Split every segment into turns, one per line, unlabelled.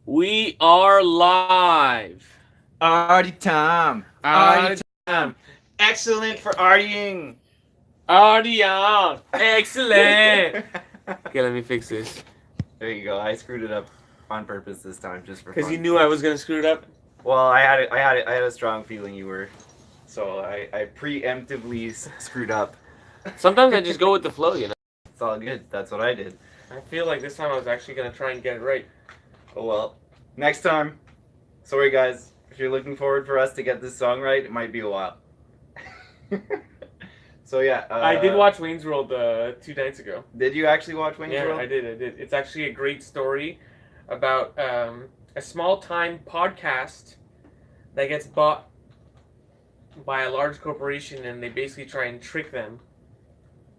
We are live.
Arty Time. Arty
Arty
Time.
Time.
Excellent for artying.
Arty on. Excellent. Okay, let me fix this.
There you go. I screwed it up on purpose this time, just for
Because you
fun.
knew I was gonna screw it up.
Well, I had a strong feeling you were, so I preemptively screwed up.
Sometimes I just go with the flow, you know.
It's all good. That's what I did.
I feel like this time I was actually gonna try and get it right.
Oh well. Next time. Sorry guys. If you're looking forward for us to get this song right, it might be a while. So yeah.
I did watch Wayne's World 2 nights ago.
Did you actually watch Wayne's
Yeah,
World?
I did. It's actually a great story about a small time podcast that gets bought by a large corporation, and they basically try and trick them.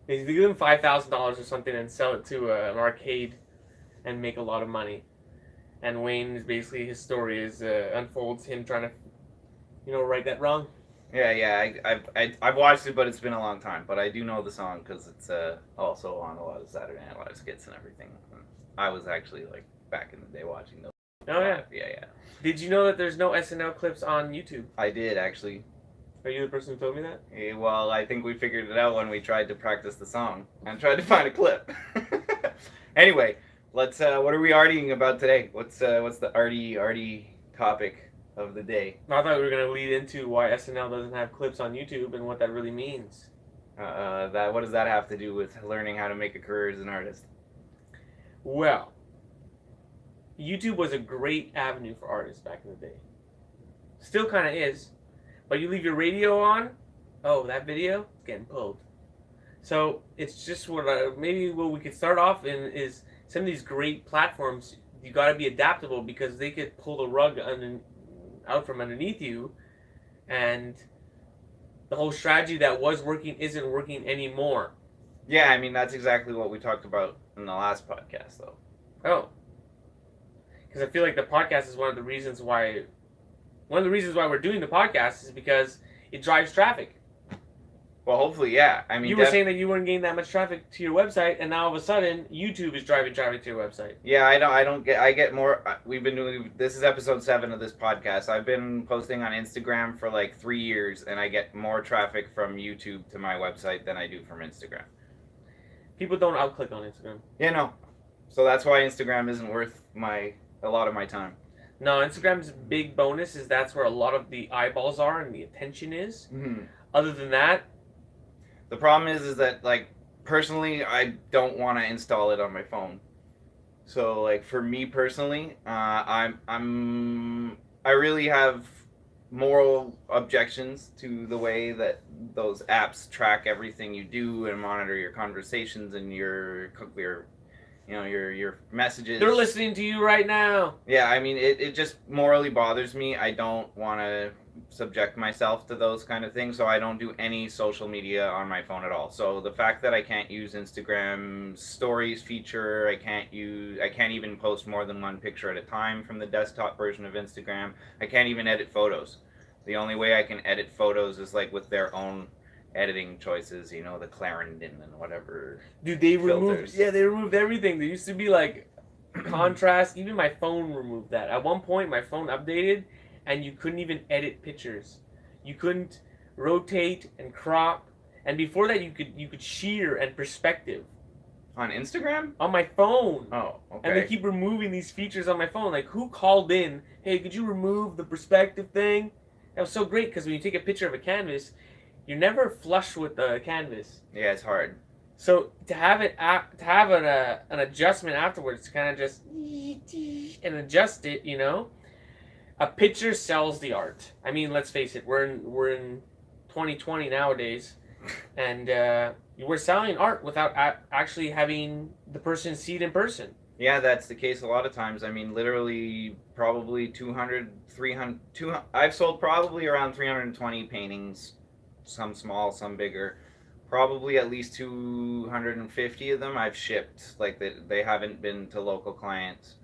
They give them $5,000 or something and sell it to an arcade and make a lot of money. And Wayne is basically, his story is unfolds him trying to, right that wrong.
Yeah. I've watched it, but it's been a long time. But I do know the song because it's also on a lot of Saturday Night Live skits and everything. I was actually like back in the day watching those.
Oh yeah.
Yeah.
Did you know that there's no SNL clips on YouTube?
I did actually.
Are you the person who told me that?
Well, I think we figured it out when we tried to practice the song and tried to find a clip. Anyway, let's. What are we artying about today? What's the arty topic of the day?
I thought we were gonna lead into why SNL doesn't have clips on YouTube and what that really means.
What does that have to do with learning how to make a career as an artist?
Well, YouTube was a great avenue for artists back in the day. Still kind of is. But you leave your radio on, oh, that video is getting pulled. So it's just maybe what we could start off in is some of these great platforms. You got to be adaptable because they could pull the rug out from underneath you, and the whole strategy that was working isn't working anymore.
Yeah, I mean that's exactly what we talked about in the last podcast, though.
Oh, because I feel like the podcast is one of the reasons why we're doing the podcast is because it drives traffic.
Well, hopefully, yeah. I mean,
you were saying that you weren't getting that much traffic to your website, and now all of a sudden, YouTube is driving traffic to your website.
Yeah, I get more. We've been doing. This is episode 7 of this podcast. I've been posting on Instagram for like 3 years, and I get more traffic from YouTube to my website than I do from Instagram.
People don't outclick on Instagram.
Yeah, no. So that's why Instagram isn't worth a lot of my time.
No, Instagram's big bonus is that's where a lot of the eyeballs are and the attention is.
Mm-hmm.
Other than that,
the problem is that like personally, I don't want to install it on my phone. So like for me personally, I really have moral objections to the way that those apps track everything you do and monitor your conversations and your messages.
They're listening to you right now.
Yeah, I mean, it just morally bothers me. I don't want to subject myself to those kind of things, so I don't do any social media on my phone at all. So the fact that I can't use Instagram stories feature, I can't even post more than one picture at a time from the desktop version of Instagram. I can't even edit photos. The only way I can edit photos is like with their own editing choices, the Clarendon and whatever.
Dude, they removed everything. There used to be like contrast. Even my phone removed that. At one point, my phone updated, and you couldn't even edit pictures. You couldn't rotate and crop. And before that, you could shear and perspective.
On Instagram?
On my phone.
Oh, okay.
And they keep removing these features on my phone. Like, who called in? Hey, could you remove the perspective thing? That was so great because when you take a picture of a canvas, you're never flush with the canvas.
Yeah, it's hard.
So to have an adjustment afterwards, to kind of just and adjust it, a picture sells the art. I mean, let's face it, we're in 2020 nowadays, and we're selling art without actually having the person see it in person.
Yeah, that's the case a lot of times. I mean, literally, probably 200, 300, 200. I've sold probably around 320 paintings. Some small, some bigger. Probably at least 250 of them I've shipped. Like they haven't been to local clients.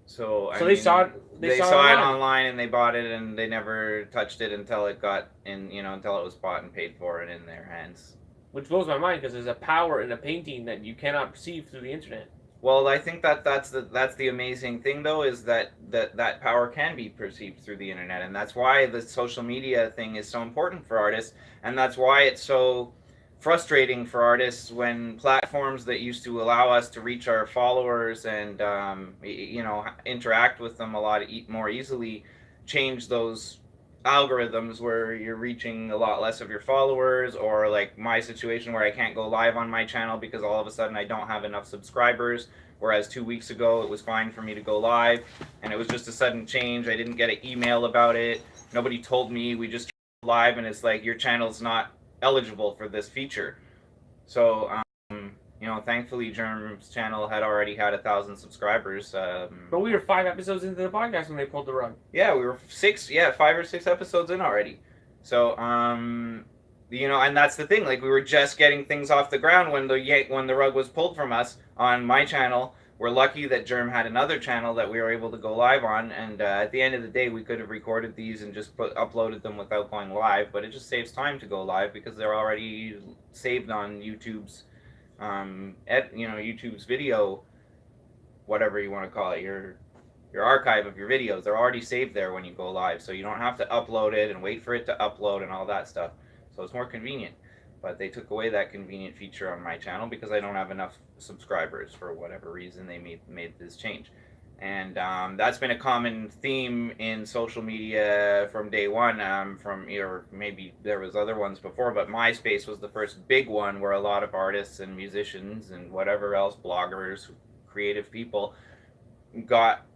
So
they saw it.
They saw it online and they bought it and they never touched it until it got in. Until it was bought and paid for and in their hands.
Which blows my mind because there's a power in a painting that you cannot perceive through the internet.
Well, I think that's the amazing thing though, is that power can be perceived through the internet, and that's why the social media thing is so important for artists, and that's why it's so frustrating for artists when platforms that used to allow us to reach our followers and interact with them a lot more easily change those algorithms where you're reaching a lot less of your followers, or like my situation where I can't go live on my channel because all of a sudden I don't have enough subscribers, whereas 2 weeks ago it was fine for me to go live, and it was just a sudden change. I didn't get an email about it, nobody told me, we just live, and it's like your channel's not eligible for this feature. So thankfully Germ's channel had already had 1,000 subscribers.
But we were 5 episodes into the podcast when they pulled the rug.
Yeah, we were 5 or 6 episodes in already. So and that's the thing. Like, we were just getting things off the ground when the rug was pulled from us on my channel. We're lucky that Germ had another channel that we were able to go live on, and at the end of the day, we could have recorded these and just uploaded them without going live. But it just saves time to go live because they're already saved on YouTube's YouTube's video, whatever you want to call it, your archive of your videos. They're already saved there when you go live, so you don't have to upload it and wait for it to upload and all that stuff. So it's more convenient. But they took away that convenient feature on my channel because I don't have enough subscribers. For whatever reason, they made this change. And that's been a common theme in social media from day one. Or maybe there was other ones before, but MySpace was the first big one where a lot of artists and musicians and whatever else, bloggers, creative people, got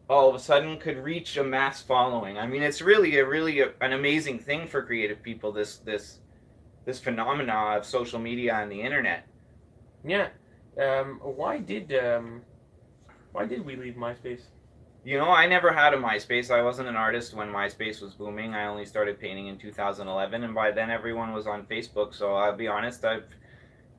all of a sudden could reach a mass following. I mean, it's really an amazing thing for creative people. This phenomena of social media and the internet.
Yeah. Why did we leave MySpace?
I never had a MySpace. I wasn't an artist when MySpace was booming. I only started painting in 2011, and by then everyone was on Facebook. So I'll be honest,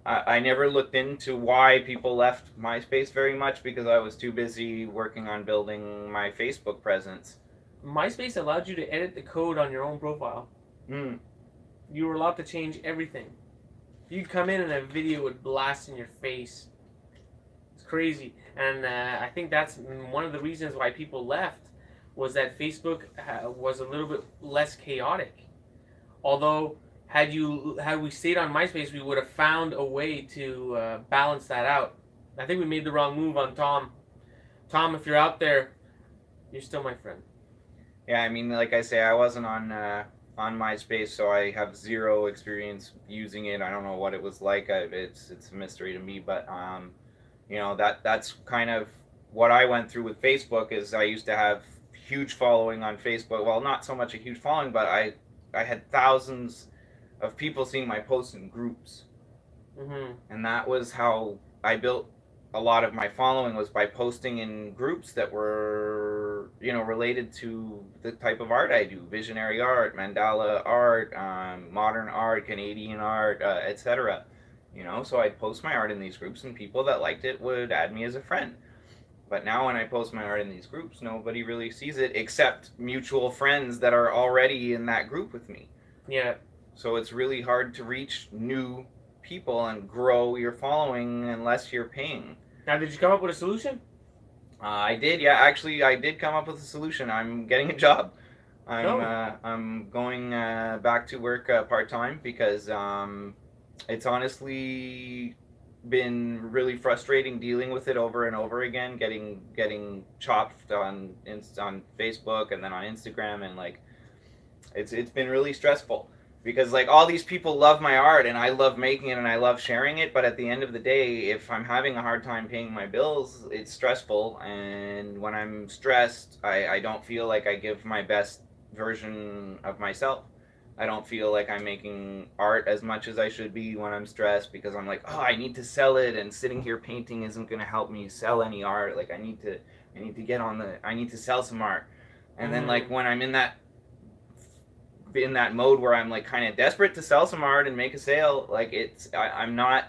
I never looked into why people left MySpace very much because I was too busy working on building my Facebook presence.
MySpace allowed you to edit the code on your own profile. You were allowed to change everything. You'd come in and a video would blast in your face. It's crazy. And I think that's one of the reasons why people left, was that Facebook was a little bit less chaotic. Although, had we stayed on MySpace, we would have found a way to balance that out. I think we made the wrong move on Tom. Tom, if you're out there, you're still my friend.
Yeah, I mean, like I say, I wasn't on MySpace, so I have zero experience using it. I don't know what it was like. It's a mystery to me, but that's kind of what I went through with Facebook. Is I used to have huge following on Facebook. Well, not so much a huge following, but I had thousands of people seeing my posts in groups. And that was how I built a lot of my following, was by posting in groups that were related to the type of art I do: visionary art, mandala art, modern art, Canadian art, etc. So I'd post my art in these groups, and people that liked it would add me as a friend. But now when I post my art in these groups, nobody really sees it except mutual friends that are already in that group with me.
Yeah.
So it's really hard to reach new people and grow your following unless you're paying.
Now, did you come up with a solution?
I did, yeah. Actually, I did come up with a solution. I'm getting a job. I'm going back to work part-time because it's honestly been really frustrating dealing with it over and over again, getting chopped on Facebook and then on Instagram, and like it's been really stressful because like all these people love my art and I love making it and I love sharing it, but at the end of the day, if I'm having a hard time paying my bills, it's stressful, and when I'm stressed, I don't feel like I give my best version of myself. I don't feel like I'm making art as much as I should be when I'm stressed, because I'm like, oh, I need to sell it, and sitting here painting isn't going to help me sell any art. Like I need to sell some art. And then like when I'm in that mode where I'm like kind of desperate to sell some art and make a sale, like I'm not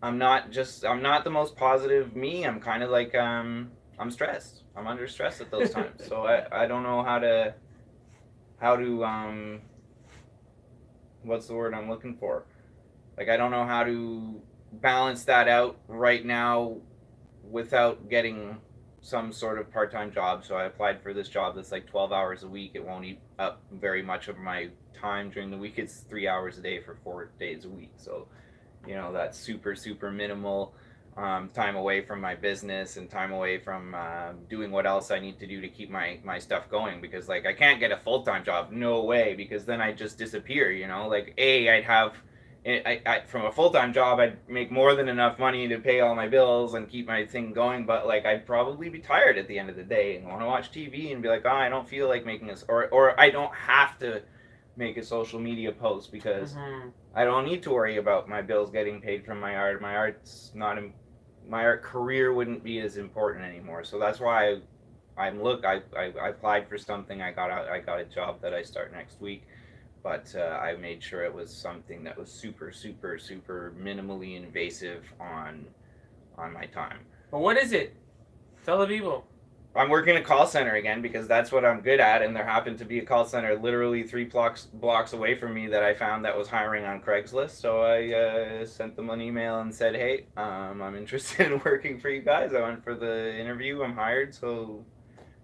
the most positive me. I'm kind of like I'm stressed. I'm under stress at those times. So I don't know how to what's the word I'm looking for? Like I don't know how to balance that out right now without getting some sort of part-time job. So I applied for this job that's like 12 hours a week. It won't eat up very much of my time during the week. It's 3 hours a day for 4 days a week. So, that's super, super minimal time away from my business and time away from doing what else I need to do to keep my stuff going, because like I can't get a full-time job, no way, because then I just disappear. Like I'd have from a full-time job I'd make more than enough money to pay all my bills and keep my thing going, but like I'd probably be tired at the end of the day and want to watch TV and be like, I don't feel like making this, or I don't have to make a social media post because I don't need to worry about my bills getting paid from my art. My art career wouldn't be as important anymore. So that's why I applied for something. I got a job that I start next week, but I made sure it was something that was super, super, super minimally invasive on my time.
But what is it? Tell the people.
I'm working a call center again because that's what I'm good at, and there happened to be a call center literally 3 blocks away from me that I found that was hiring on Craigslist. So I sent them an email and said, hey, I'm interested in working for you guys. I went for the interview. I'm hired, so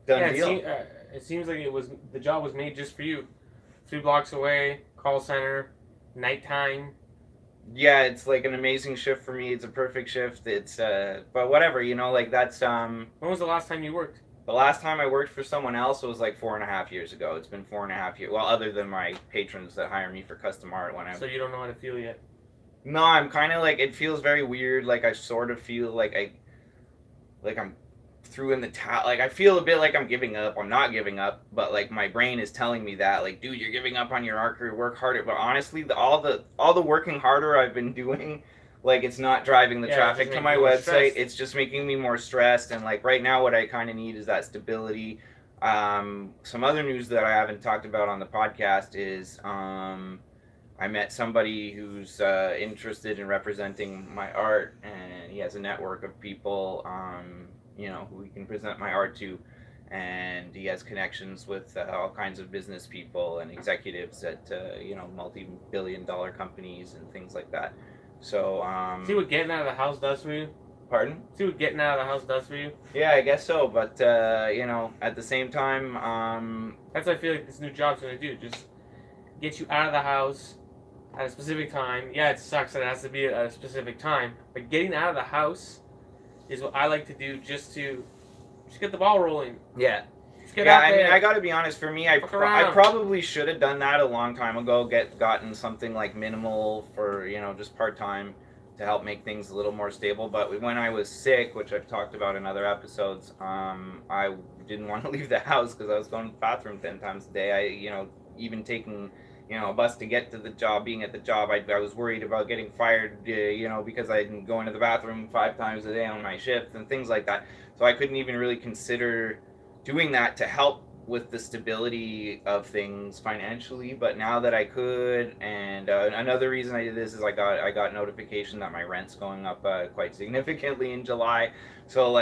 done deal.
It seems like the job was made just for you. 3 blocks away, call center, nighttime.
Yeah, it's like an amazing shift for me. It's a perfect shift. It's but whatever, like that's
When was the last time you worked?
The last time I worked for someone else was like 4.5 years ago. It's been 4.5 years. Well, other than my patrons that hire me for custom art when I'm.
So you don't know how to feel yet.
No, I'm kind of like, it feels very weird. Like I sort of feel like I'm threw in the towel. Like I feel a bit like I'm giving up. I'm not giving up, but like my brain is telling me that, like, dude, you're giving up on your art career. Work harder. But honestly, all the working harder I've been doing, like, it's not driving the traffic to my website.
Stressed.
It's just making me more stressed. And like right now, what I kind of need is that stability. Some other news that I haven't talked about on the podcast is I met somebody who's interested in representing my art, and he has a network of people, who he can present my art to, and he has connections with all kinds of business people and executives at multi-billion-dollar companies and things like that. So
see what getting out of the house does for you.
Pardon?
See what getting out of the house does for you.
Yeah, I guess so. But at the same time,
that's what I feel like this new job's gonna do. Just get you out of the house at a specific time. Yeah, it sucks that it has to be at a specific time, but getting out of the house is what I like to do, just get the ball rolling.
Yeah.
Just get out there.
I mean, I gotta be honest, for me, I probably should have done that a long time ago, gotten something like minimal for, just part-time to help make things a little more stable. But when I was sick, which I've talked about in other episodes, I didn't want to leave the house because I was going to the bathroom 10 times a day. Even taking a bus to get to the job, being at the job, I was worried about getting fired, because I didn't go into the bathroom 5 times a day on my shift and things like that. So I couldn't even really consider doing that to help with the stability of things financially. But now that I could, and another reason I did this is I got notification that my rent's going up quite significantly in July. So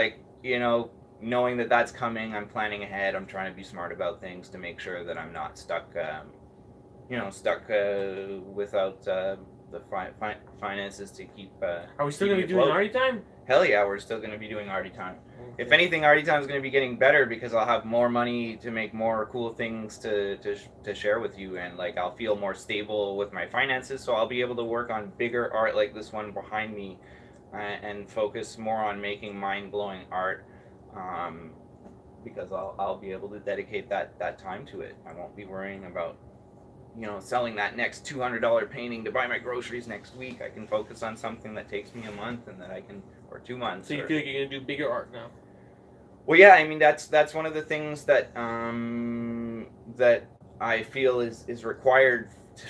knowing that that's coming, I'm planning ahead. I'm trying to be smart about things to make sure that I'm not stuck without the finances to keep.
Are we still going to be doing Arty Time?
Hell yeah, we're still going to be doing Arty Time. Okay. If anything, Arty Time is going to be getting better because I'll have more money to make more cool things to share with you, and I'll feel more stable with my finances, so I'll be able to work on bigger art like this one behind me, and focus more on making mind-blowing art. Because I'll be able to dedicate that time to it. I won't be worrying about selling that next $200 painting to buy my groceries next week. I can focus on something that takes me a month and that I can, or 2 months.
So you feel like you're gonna do bigger art now?
Well, yeah. I mean, that's one of the things that that I feel is required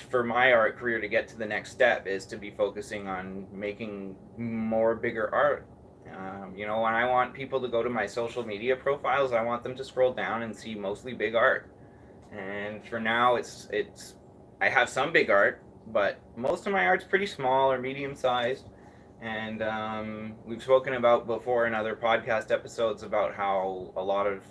for my art career to get to the next step, is to be focusing on making more bigger art. When I want people to go to my social media profiles, I want them to scroll down and see mostly big art. And for now, it's I have some big art, but most of my art's pretty small or medium sized. And we've spoken about before in other podcast episodes about how a lot of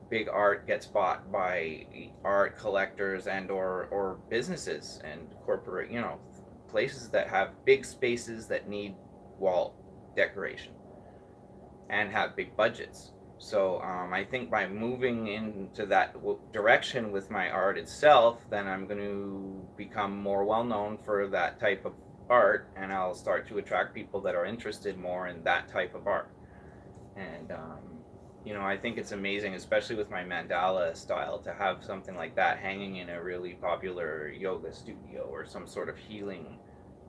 big art gets bought by art collectors and or businesses and corporate, places that have big spaces that need wall decoration and have big budgets. So I think by moving into that direction with my art itself, then I'm going to become more well known for that type of art, and I'll start to attract people that are interested more in that type of art. And you know, I think it's amazing, especially with my mandala style, to have something like that hanging in a really popular yoga studio or some sort of healing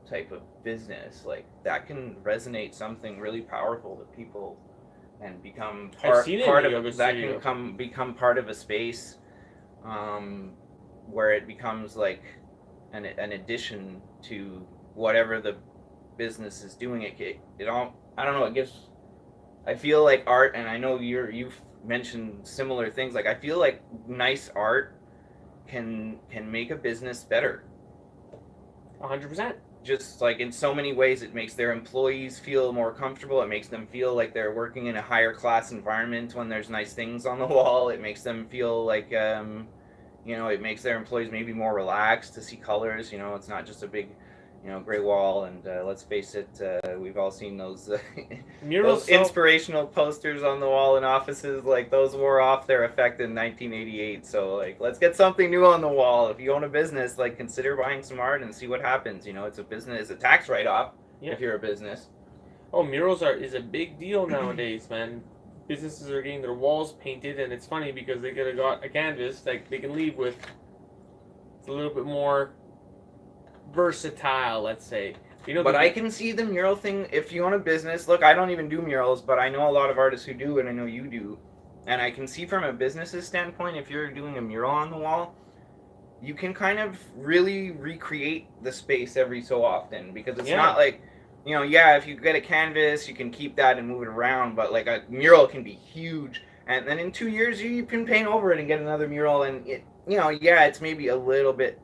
type of business. Like, that can resonate something really powerful to people and become part of that studio. Can become part of a space where it becomes like an addition to whatever the business is doing. It all, I don't know, it gives, I feel like art, and I know you've mentioned similar things, like I feel like nice art can make a business better.
100%.
Just like in so many ways, it makes their employees feel more comfortable. It makes them feel like they're working in a higher class environment when there's nice things on the wall. It makes them feel like, you know, it makes their employees maybe more relaxed to see colors. You know, it's not just a big, you know, gray wall. And let's face it, we've all seen those those inspirational posters on the wall in offices. Like, those wore off their effect in 1988. So like, let's get something new on the wall. If you own a business, like, consider buying some art and see what happens. You know, it's a business, a tax write-off. Yeah. If you're a business.
Oh, murals is a big deal nowadays, man. Businesses are getting their walls painted, and it's funny because they could have got a canvas like they can leave with. It's a little bit more versatile, let's say. You know,
but I can see the mural thing. If you own a business, look, I don't even do murals, but I know a lot of artists who do, and I know you do. And I can see from a business's standpoint, if you're doing a mural on the wall, you can kind of really recreate the space every so often, because it's not like, you know, yeah, if you get a canvas, you can keep that and move it around, but like a mural can be huge. And then in 2 years, you can paint over it and get another mural, and it, you know, yeah, it's maybe a little bit,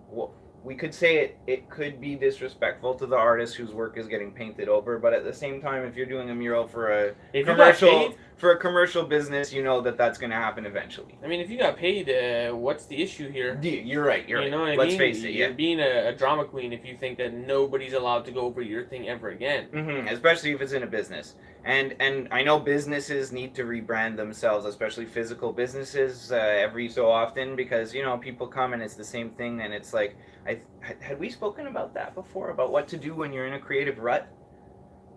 well, we could say it could be disrespectful to the artist whose work is getting painted over, but at the same time, if you're doing a mural for a commercial business, you know that that's going to happen eventually.
I mean, if you got paid, what's the issue here?
You're right. You're
you know
right.
What
Let's
I mean?
face it.
You're being a drama queen if you think that nobody's allowed to go over your thing ever again.
Mm-hmm. Especially if it's in a business. And I know businesses need to rebrand themselves, especially physical businesses, every so often, because, you know, people come and it's the same thing, and it's like, had we spoken about that before, about what to do when you're in a creative rut?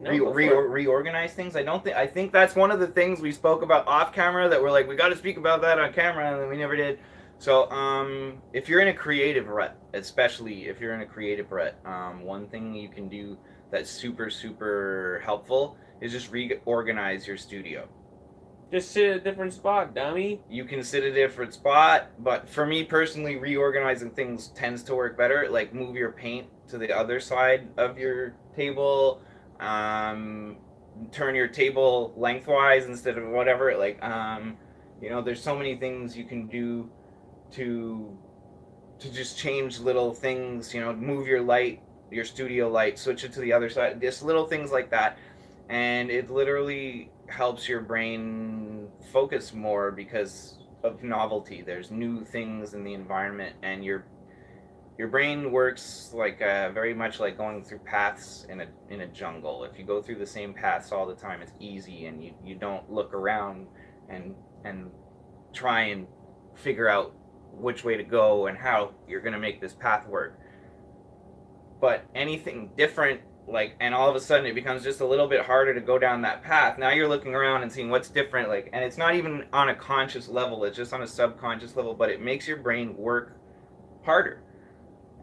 No, reorganize things? I think that's one of the things we spoke about off camera, that we're like, we got to speak about that on camera, and then we never did. So if you're in a creative rut, especially if you're in a creative rut, one thing you can do that's super, super helpful is just reorganize your studio.
Just sit at a different spot, dummy.
You can sit at a different spot, but for me personally, reorganizing things tends to work better. Like, move your paint to the other side of your table, turn your table lengthwise instead of whatever. Like, you know, there's so many things you can do to just change little things. You know, move your light, your studio light, switch it to the other side. Just little things like that, and it literally helps your brain focus more because of novelty. There's new things in the environment, and your brain works like very much like going through paths in a jungle. If you go through the same paths all the time, it's easy, and you don't look around and try and figure out which way to go and how you're going to make this path work. But anything different, like, and all of a sudden it becomes just a little bit harder to go down that path. Now you're looking around and seeing what's different, like, and it's not even on a conscious level, it's just on a subconscious level, but it makes your brain work harder.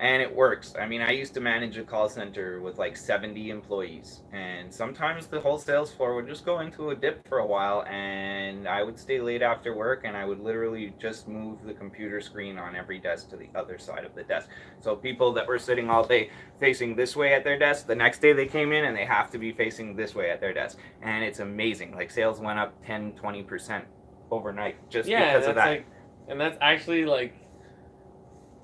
And it works. I mean, I used to manage a call center with like 70 employees, and sometimes the whole sales floor would just go into a dip for a while, and I would stay late after work, and I would literally just move the computer screen on every desk to the other side of the desk. So people that were sitting all day facing this way at their desk, the next day they came in and they have to be facing this way at their desk. And it's amazing. Like, sales went up 10-20% overnight just because of that.
Like, and that's actually like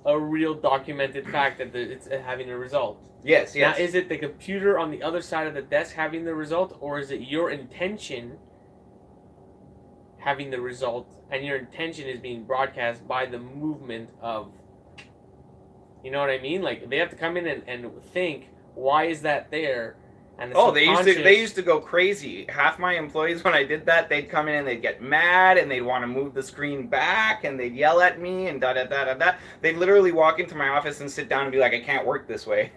a real documented fact that it's having a result.
Yes.
Now, is it the computer on the other side of the desk having the result, or is it your intention having the result, and your intention is being broadcast by the movement of, You know what I mean? Like they have to come in and think, why is that there? And the
Oh, they
subconscious-
used to go crazy. Half my employees, when I did that, they'd come in and they'd get mad and they'd want to move the screen back and they'd yell at me and da da da da da. They'd literally walk into my office and sit down and be like, "I can't work this way."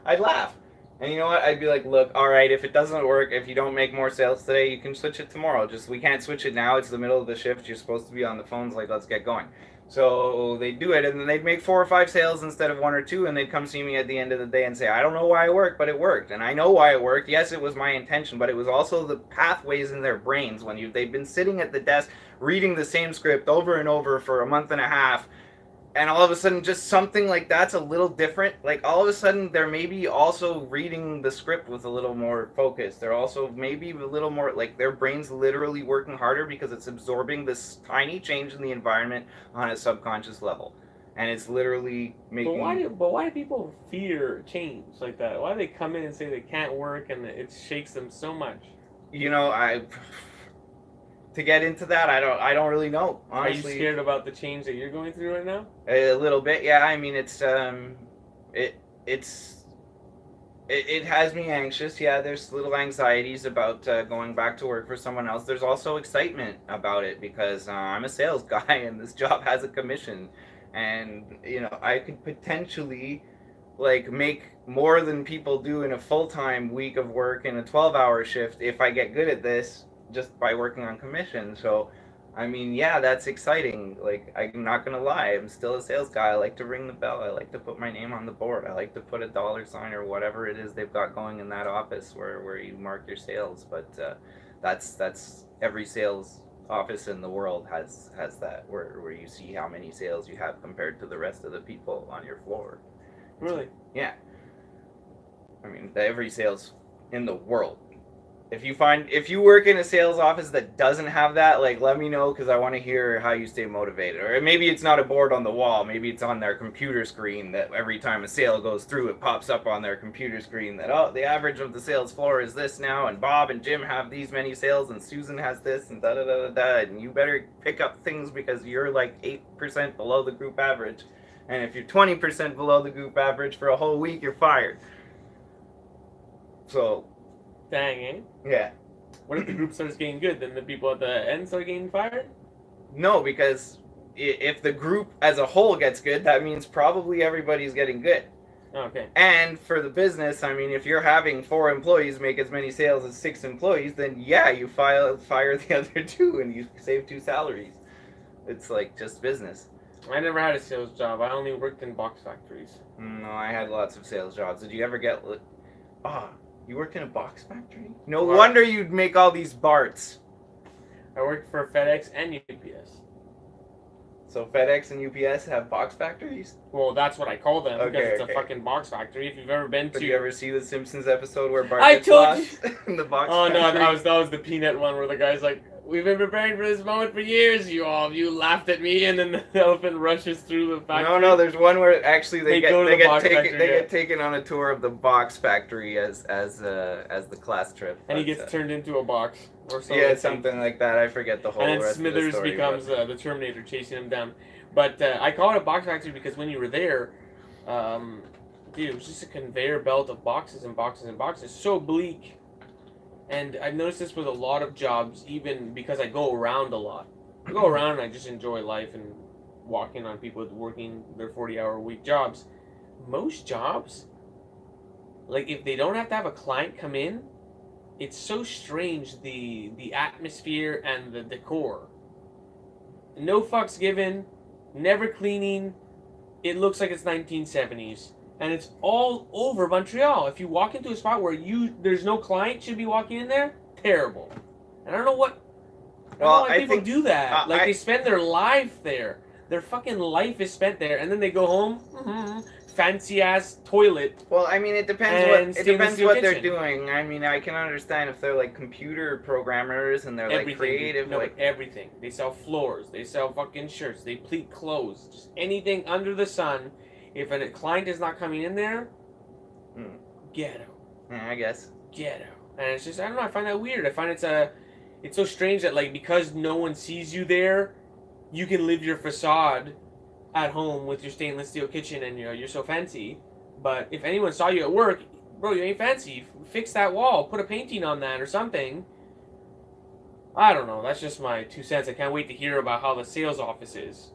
I'd laugh. And you know what? I'd be like, "Look, all right, if it doesn't work, if you don't make more sales today, you can switch it tomorrow. Just we can't switch it now. It's the middle of the shift. You're supposed to be on the phones. Like, let's get going." So they'd do it, and then they'd make 4 or 5 sales instead of 1 or 2, and they'd come see me at the end of the day and say, "I don't know why it worked, but it worked." And I know why it worked. Yes, it was my intention, but it was also the pathways in their brains when they've been sitting at the desk reading the same script over and over for a month and a half, and all of a sudden just something like that's a little different. Like all of a sudden they're maybe also reading the script with a little more focus. They're also maybe a little more, like their brain's literally working harder because it's absorbing this tiny change in the environment on a subconscious level. And it's literally making...
But why do people fear change like that? Why do they come in and say they can't work and it shakes them so much?
You know, to get into that, I don't really know, honestly.
Are you scared about the change that you're going through right now?
A little bit, yeah. I mean, it has me anxious. Yeah, there's little anxieties about going back to work for someone else. There's also excitement about it because I'm a sales guy and this job has a commission, and you know I could potentially like make more than people do in a full-time week of work in a 12-hour shift if I get good at this just by working on commission. So I mean, yeah, that's exciting. Like, I'm not gonna lie, I'm still a sales guy. I like to ring the bell. I like to put my name on the board. I like to put a dollar sign or whatever it is they've got going in that office where you mark your sales. But that's every sales office in the world has that where you see how many sales you have compared to the rest of the people on your floor.
Really?
Yeah. I mean, every sales in the world. If you work in a sales office that doesn't have that, like, let me know, because I want to hear how you stay motivated. Or maybe it's not a board on the wall. Maybe it's on their computer screen that every time a sale goes through, it pops up on their computer screen that, oh, the average of the sales floor is this now, and Bob and Jim have these many sales, and Susan has this, and da-da-da-da-da, and you better pick up things because you're like 8% below the group average. And if you're 20% below the group average for a whole week, you're fired. So...
Dang, eh?
Yeah.
What if the group starts getting good? Then the people at the end start getting fired?
No, because if the group as a whole gets good, that means probably everybody's getting good.
Okay.
And for the business, I mean, if you're having 4 employees make as many sales as 6 employees, then yeah, you fire the other 2 and you save 2 salaries. It's like just business.
I never had a sales job. I only worked in box factories.
No, I had lots of sales jobs. Did you ever get... You worked in a box factory? No
What?
wonder you'd make all these Barts.
I worked for FedEx and UPS.
So FedEx and UPS have box factories?
Well, that's what I call them because
Okay,
it's
okay.
a fucking box factory. If you've ever been
Did
to...
you ever see the Simpsons episode where Bart
I
gets
told
lost in the box
Oh, no,
factory?
that was the peanut one where the guy's like, we've been preparing for this moment for years, you all of you laughed at me, and then the elephant rushes through the factory.
No, there's one where actually they
get
taken on a tour of the box factory as the class trip.
And he gets turned into a box or something.
Yeah, something like that. I forget the whole
And then
rest
Smithers
of the story,
becomes the Terminator chasing him down. But I call it a box factory because when you were there, dude, it was just a conveyor belt of boxes and boxes and boxes. So bleak. And I've noticed this with a lot of jobs, even because I go around a lot. I go around and I just enjoy life and walking on people working their 40-hour-a-week jobs. Most jobs, like if they don't have to have a client come in, it's so strange, the atmosphere and the decor. No fucks given, never cleaning. It looks like it's 1970s. And it's all over Montreal. If you walk into a spot where there's no client should be walking in there, terrible. And I don't know why people do that. They spend their life there. Their fucking life is spent there, and then they go home, fancy ass toilet.
Well, I mean, it depends what they're doing. I mean, I can understand if they're like computer programmers and they're like creative.
No, everything. They sell floors. They sell fucking shirts. They pleat clothes. Just anything under the sun. If a client is not coming in there, ghetto.
Yeah, I guess.
Ghetto. And it's just, I don't know, I find that weird. I find it's so strange that, like, because no one sees you there, you can live your facade at home with your stainless steel kitchen and you're so fancy. But if anyone saw you at work, bro, you ain't fancy. Fix that wall. Put a painting on that or something. I don't know. That's just my 2 cents. I can't wait to hear about how the sales office is.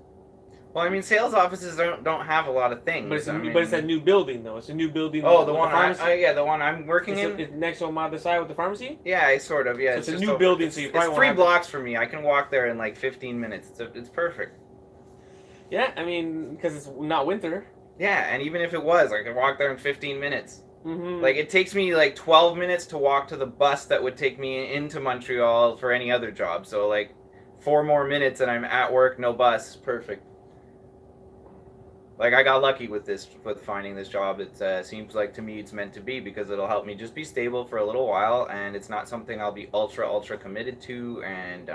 Well, I mean, sales offices don't have a lot of things.
But it's that new building, though. It's a new building.
Oh, the one
the
one I'm working in?
It's next on my other side with the pharmacy?
Yeah, sort of, yeah.
So it's a new building, so you probably
It's 3 blocks for me. I can walk there in like 15 minutes. It's perfect.
Yeah, I mean, because it's not winter.
Yeah, and even if it was, I could walk there in 15 minutes.
Mm-hmm.
Like, it takes me like 12 minutes to walk to the bus that would take me into Montreal for any other job. So, like, 4 more minutes and I'm at work, no bus. Perfect. Like, I got lucky with finding this job. It seems like to me it's meant to be because it'll help me just be stable for a little while, and it's not something I'll be ultra committed to. And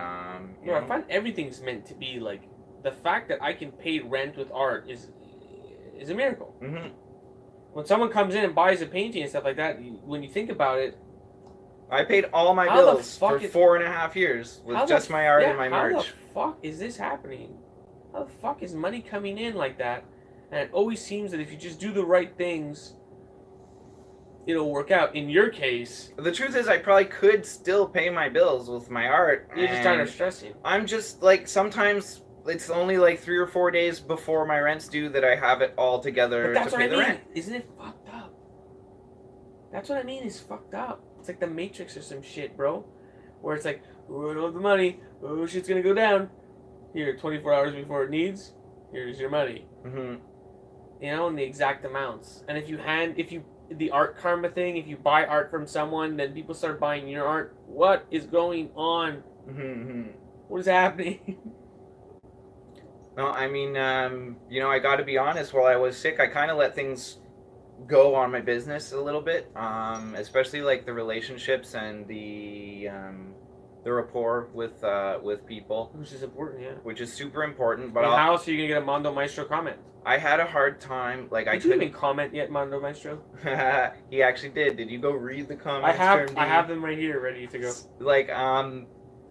you know.
I find everything's meant to be. Like, the fact that I can pay rent with art is a miracle.
Mm-hmm.
When someone comes in and buys a painting and stuff like that, when you think about it,
I paid all my bills for 4.5 years with just my art and my merch.
How the fuck is this happening? How the fuck is money coming in like that? And it always seems that if you just do the right things, it'll work out. In your case,
the truth is, I probably could still pay my bills with my art.
You're just trying to stress you.
I'm just like, sometimes it's only like 3 or 4 days before my rent's due that I have it all together to pay the rent.
Isn't it fucked up? That's what I mean. Is fucked up. It's like the Matrix or some shit, bro. Where it's like, oh, I don't have the money. Oh, shit's gonna go down. Here, 24 hours before it needs. Here's your money.
Mm-hmm.
You know, in the exact amounts. And if you the art karma thing, if you buy art from someone, then people start buying your art. What is going on?
Mm-hmm.
What is happening?
No, I mean, you know, I got to be honest. While I was sick, I kind of let things go on my business a little bit, especially like the relationships and the rapport with people,
which is important, yeah.
Which is super important. But
how else are you gonna get a Mondo Maestro comment?
I had a hard time. Like,
did you even comment yet, Mondo Maestro?
He actually did. Did you go read the comments?
I have them right here, ready to go.
Like,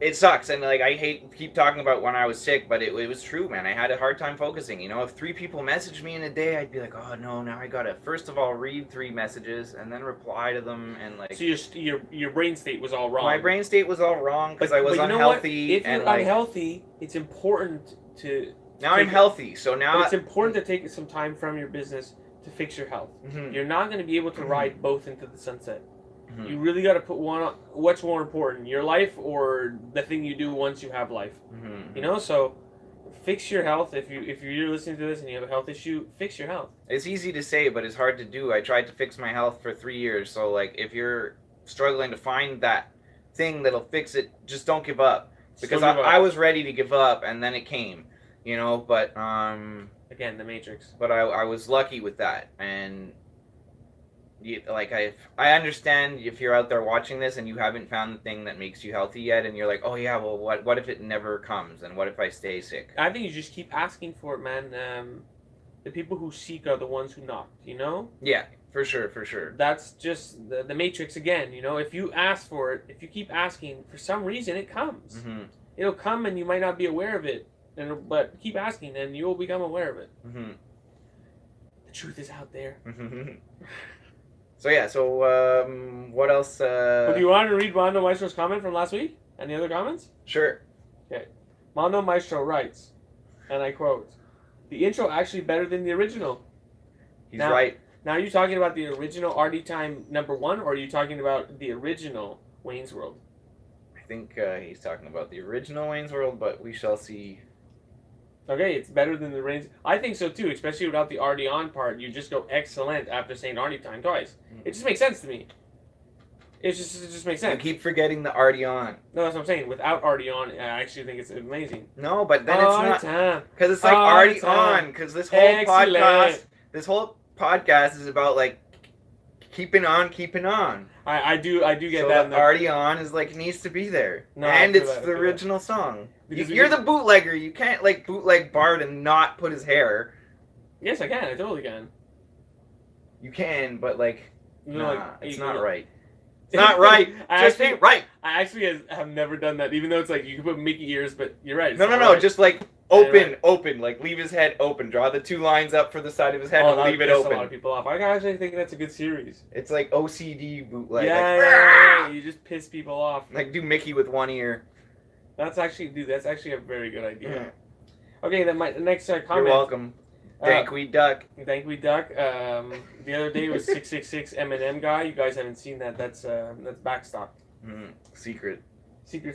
it sucks, and like, I keep talking about when I was sick, but it was true, man. I had a hard time focusing. You know, if 3 people messaged me in a day, I'd be like, oh no, now I gotta first of all read 3 messages and then reply to them, and like.
So your brain state was all wrong.
My brain state was all wrong because I was unhealthy.
If you're unhealthy, it's important to.
Now I'm healthy, so now.
But it's important to take some time from your business to fix your health.
Mm-hmm.
You're not going to be able to ride both into the sunset.
Mm-hmm.
You really got to put one on. What's more important, your life or the thing you do once you have life?
Mm-hmm.
You know, so fix your health. If you're listening to this and you have a health issue, fix your health.
It's easy to say, but it's hard to do. I tried to fix my health for 3 years, so like, if you're struggling to find that thing that'll fix it, just don't give up. Because I was ready to give up, and then it came. You know, but
again, the Matrix.
But I was lucky with that, and like, I understand if you're out there watching this and you haven't found the thing that makes you healthy yet, and you're like, oh yeah, well, what if it never comes, and what if I stay sick?
I think you just keep asking for it, man. The people who seek are the ones who knock. You know?
Yeah, for sure.
That's just the Matrix again. You know, if you ask for it, if you keep asking, for some reason it comes. Mm-hmm. It'll come, and you might not be aware of it. But keep asking, and you will become aware of it.
Mm-hmm.
The truth is out there.
So yeah, what else?
But do you want to read Mondo Maestro's comment from last week? Any other comments?
Sure.
Okay. Mondo Maestro writes, and I quote, "The intro actually better than the original."
He's right.
Now, are you talking about the original Arty Time #1, or are you talking about the original Wayne's World?
I think he's talking about the original Wayne's World, but we shall see.
Okay, it's better than the Reigns. I think so too, especially without the Arty on part. You just go excellent after saying Arty Time twice. It just makes sense to me. It just makes sense.
You keep forgetting the Arty on.
No, that's what I'm saying. Without Arty on, I actually think it's amazing.
No, but then it's not. Because it's like Arty on. Because this whole podcast is about like keeping on.
I do get
so
that.
So Arty on is like needs to be there,
no,
and it's the original song. You're the bootlegger. You can't like bootleg Bart and not put his hair.
Yes, I can. I totally can.
You can, but like, it's not right. It's
not
not right. Just ain't right.
I actually have never done that, even though it's like you can put Mickey ears, but you're right.
No. Just like Open, like leave his head open. Draw the 2 lines up for the side of his head and leave it open.
A lot of people off. I actually think that's a good series.
It's like OCD bootleg.
Yeah. You just piss people off.
Like do Mickey with one ear.
That's actually a very good idea. Okay, then my next comment.
You're welcome. Dankweed Duck.
Dankweed Duck. The other day was 666 M&M guy. You guys haven't seen that. That's backstock.
Secret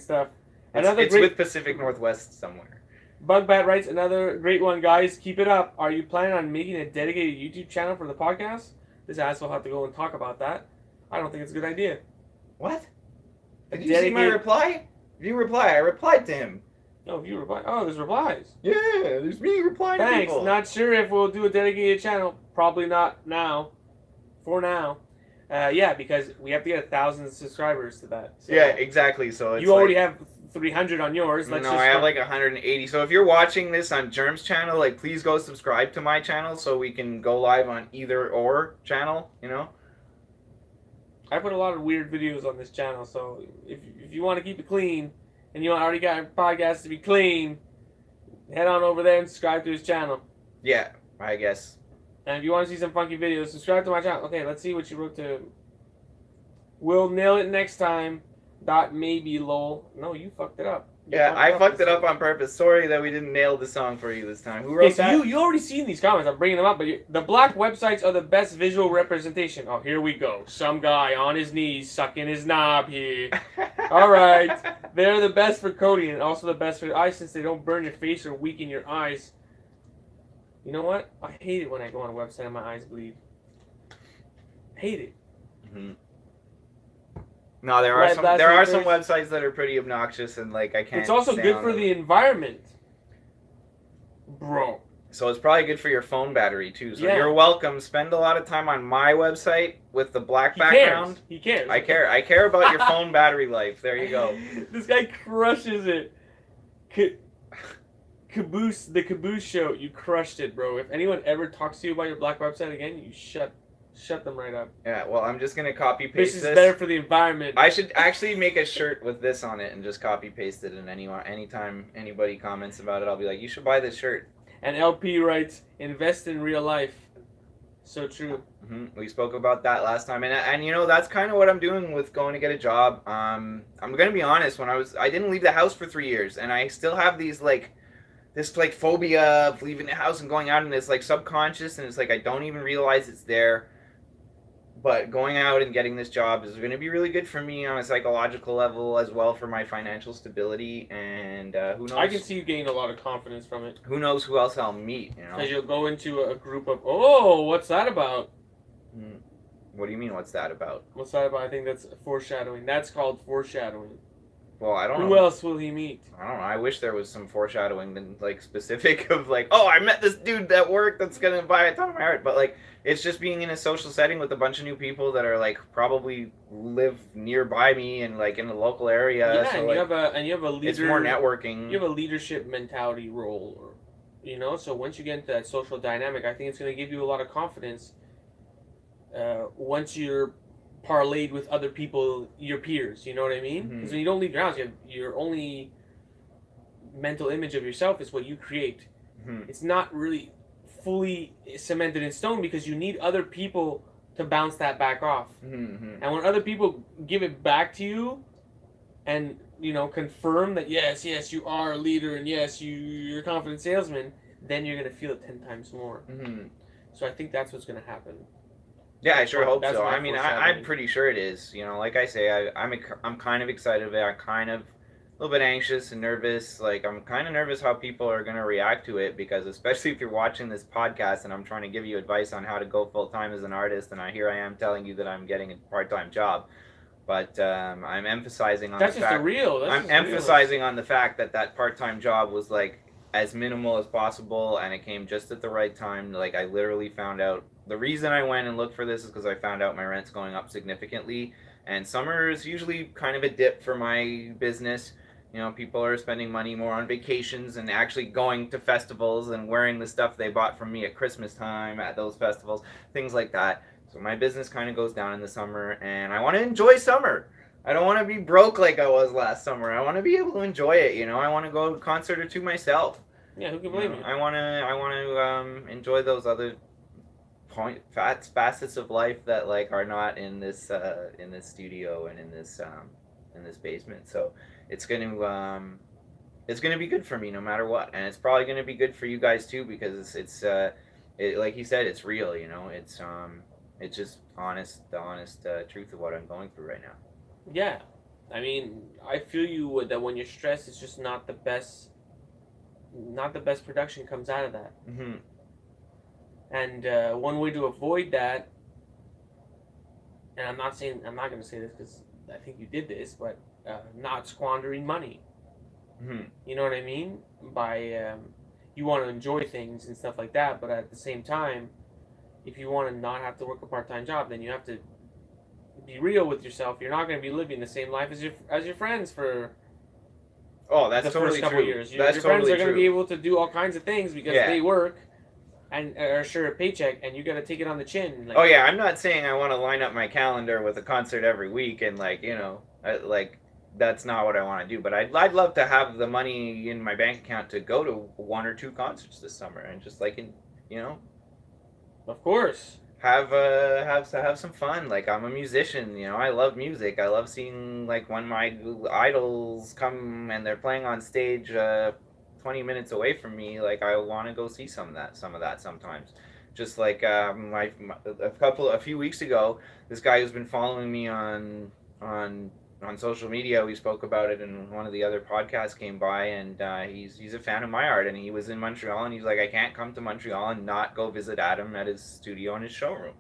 stuff.
It's with Pacific Northwest somewhere.
Bugbat writes, another great one, guys. Keep it up. Are you planning on making a dedicated YouTube channel for the podcast? This ass will have to go and talk about that. I don't think it's a good idea.
What? Did you see my reply? I replied to him.
No, you reply. Oh, there's replies.
Yeah, there's me replying to people.
Thanks. Not sure if we'll do a dedicated channel. Probably not now. For now. Yeah, because we have to get 1,000 subscribers to that. So
yeah, exactly. So it's
you already have 300 on yours.
I have like 180. So if you're watching this on Germ's channel, like please go subscribe to my channel so we can go live on either or channel. You know.
I put a lot of weird videos on this channel, so if you want to keep it clean and you already got your podcast to be clean, head on over there and subscribe to his channel.
Yeah, I guess.
And if you want to see some funky videos, subscribe to my channel. Okay, let's see what you wrote to. We'll nail it next time. Maybe lol. No, you fucked it up.
I fucked it up on purpose. Sorry that we didn't nail the song for you this time. Who wrote that?
You already seen these comments. I'm bringing them up, but the black websites are the best visual representation. Oh, here we go. Some guy on his knees sucking his knob here. All right. They're the best for coding and also the best for your eyes since they don't burn your face or weaken your eyes. You know what? I hate it when I go on a website and my eyes bleed. Hate it.
No, there are some websites that are pretty obnoxious and like I can't.
It's also good for the environment, bro.
So it's probably good for your phone battery too. So you're welcome. Spend a lot of time on my website with the black background.
He cares.
I care. I care about your phone battery life. There you go.
This guy crushes it. Caboose, the Caboose Show. You crushed it, bro. If anyone ever talks to you about your black website again, you shut them right up.
Yeah, well, I'm just going to copy paste this.
This is better for the environment.
I should actually make a shirt with this on it and just copy paste it. And anytime anybody comments about it, I'll be like, you should buy this shirt.
And LP writes, invest in real life. So true.
We spoke about that last time. And you know, that's kind of what I'm doing with going to get a job. I'm going to be honest. I didn't leave the house for 3 years. And I still have this phobia of leaving the house and going out, and it's like subconscious. And it's like I don't even realize it's there. But going out and getting this job is going to be really good for me on a psychological level as well for my financial stability. And who knows?
I can see you gain a lot of confidence from it.
Who knows who else I'll meet, you know?
Because you'll go into a group of, oh, what's that about?
What do you mean, what's that about?
What's that about? I think that's foreshadowing. That's called foreshadowing.
Well, I don't know.
Who else will he meet?
I don't know. I wish there was some foreshadowing than like specific of like, oh, I met this dude at work that's gonna buy a ton of my art. But like, it's just being in a social setting with a bunch of new people that are like probably live nearby me and like in the local area.
Yeah,
so,
and
like,
you have a leader.
It's more networking.
You have a leadership mentality role, you know. So once you get into that social dynamic, I think it's gonna give you a lot of confidence. Once you're parlayed with other people, your peers, you know what I mean? Because when you don't leave your house, your only mental image of yourself is what you create. It's not really fully cemented in stone because you need other people to bounce that back off. And when other people give it back to you and, you know, confirm that yes, you are a leader and yes, you're a confident salesman, then you're going to feel it 10 times more. So I think that's what's going to happen.
Yeah, I sure hope so. I mean, I'm pretty sure it is. You know, like I say, I'm kind of excited about it. I'm kind of a little bit anxious and nervous. Like, I'm kind of nervous how people are going to react to it because especially if you're watching this podcast and I'm trying to give you advice on how to go full-time as an artist and here I am telling you that I'm getting a part-time job. But I'm emphasizing on emphasizing on the fact that part-time job was, like, as minimal as possible and it came just at the right time. Like, I literally found out. The reason I went and looked for this is because I found out my rent's going up significantly. And summer is usually kind of a dip for my business. You know, people are spending money more on vacations and actually going to festivals and wearing the stuff they bought from me at Christmas time at those festivals, things like that. So my business kind of goes down in the summer and I want to enjoy summer. I don't want to be broke like I was last summer. I want to be able to enjoy it, you know. I want to go to a concert or two myself.
Yeah, who can blame you?
I want to enjoy those other facets of life that like are not in this studio and in this basement. So it's gonna be good for me no matter what, and it's probably gonna be good for you guys too because it, like you said, it's real. It's just the honest truth of what I'm going through right now.
Yeah, I mean, I feel you that when you're stressed, it's just not the best. Not the best production comes out of that.
Mm-hmm.
And one way to avoid that, and I'm not going to say this because I think you did this, but not squandering money.
Mm-hmm.
You know what I mean? By you want to enjoy things and stuff like that, but at the same time, if you want to not have to work a part-time job, then you have to be real with yourself. You're not going to be living the same life as your friends for.
Oh, that's
the
totally
first couple
true.
Years.
That's
your friends
totally
are going to
true.
be able to do all kinds of things because they work and are sure a paycheck, and you got to take it on the chin.
Like, oh yeah, I'm not saying I want to line up my calendar with a concert every week and that's not what I want to do. But I'd love to have the money in my bank account to go to 1 or 2 concerts this summer and just
Of course.
Have some fun. Like, I'm a musician, I love music. I love seeing like when my idols come and they're playing on stage 20 minutes away from me. Like, I want to go see some of that sometimes. Just like a few weeks ago, this guy who's been following me on social media, we spoke about it in one of the other podcasts, came by, and he's a fan of my art, and he was in Montreal, and he's like, I can't come to Montreal and not go visit Adam at his studio and his showroom.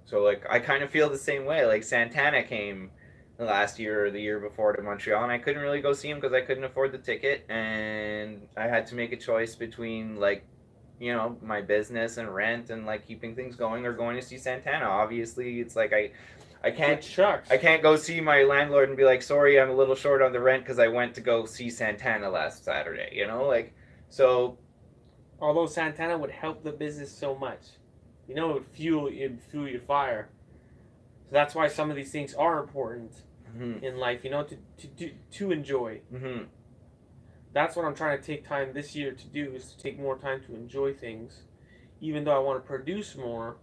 So like, I kind of feel the same way. Like, Santana came last year or the year before to Montreal, and I couldn't really go see him because I couldn't afford the ticket, and I had to make a choice between like, my business and rent and like keeping things going or going to see Santana. Obviously, it's like I can't go see my landlord and be like, sorry, I'm a little short on the rent because I went to go see Santana last Saturday. So.
Although Santana would help the business so much, it would fuel your fire. So that's why some of these things are important in life. To enjoy.
Mm-hmm.
That's what I'm trying to take time this year to do, is to take more time to enjoy things. Even though I want to produce more,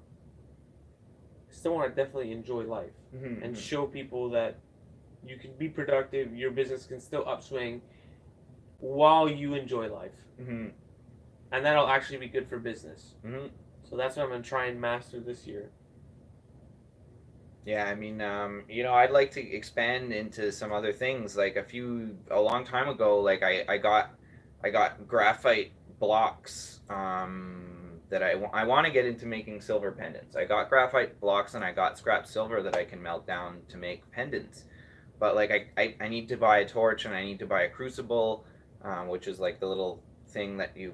I still want to definitely enjoy life and show people that you can be productive, your business can still upswing while you enjoy life.
Mm-hmm.
And that'll actually be good for business.
Mm-hmm.
So that's what I'm going to try and master this year.
Yeah, I mean, I'd like to expand into some other things. Like a long time ago, like I got graphite blocks that I want to get into making silver pendants. I got graphite blocks and I got scrap silver that I can melt down to make pendants. But like I need to buy a torch and I need to buy a crucible, which is like the little thing that you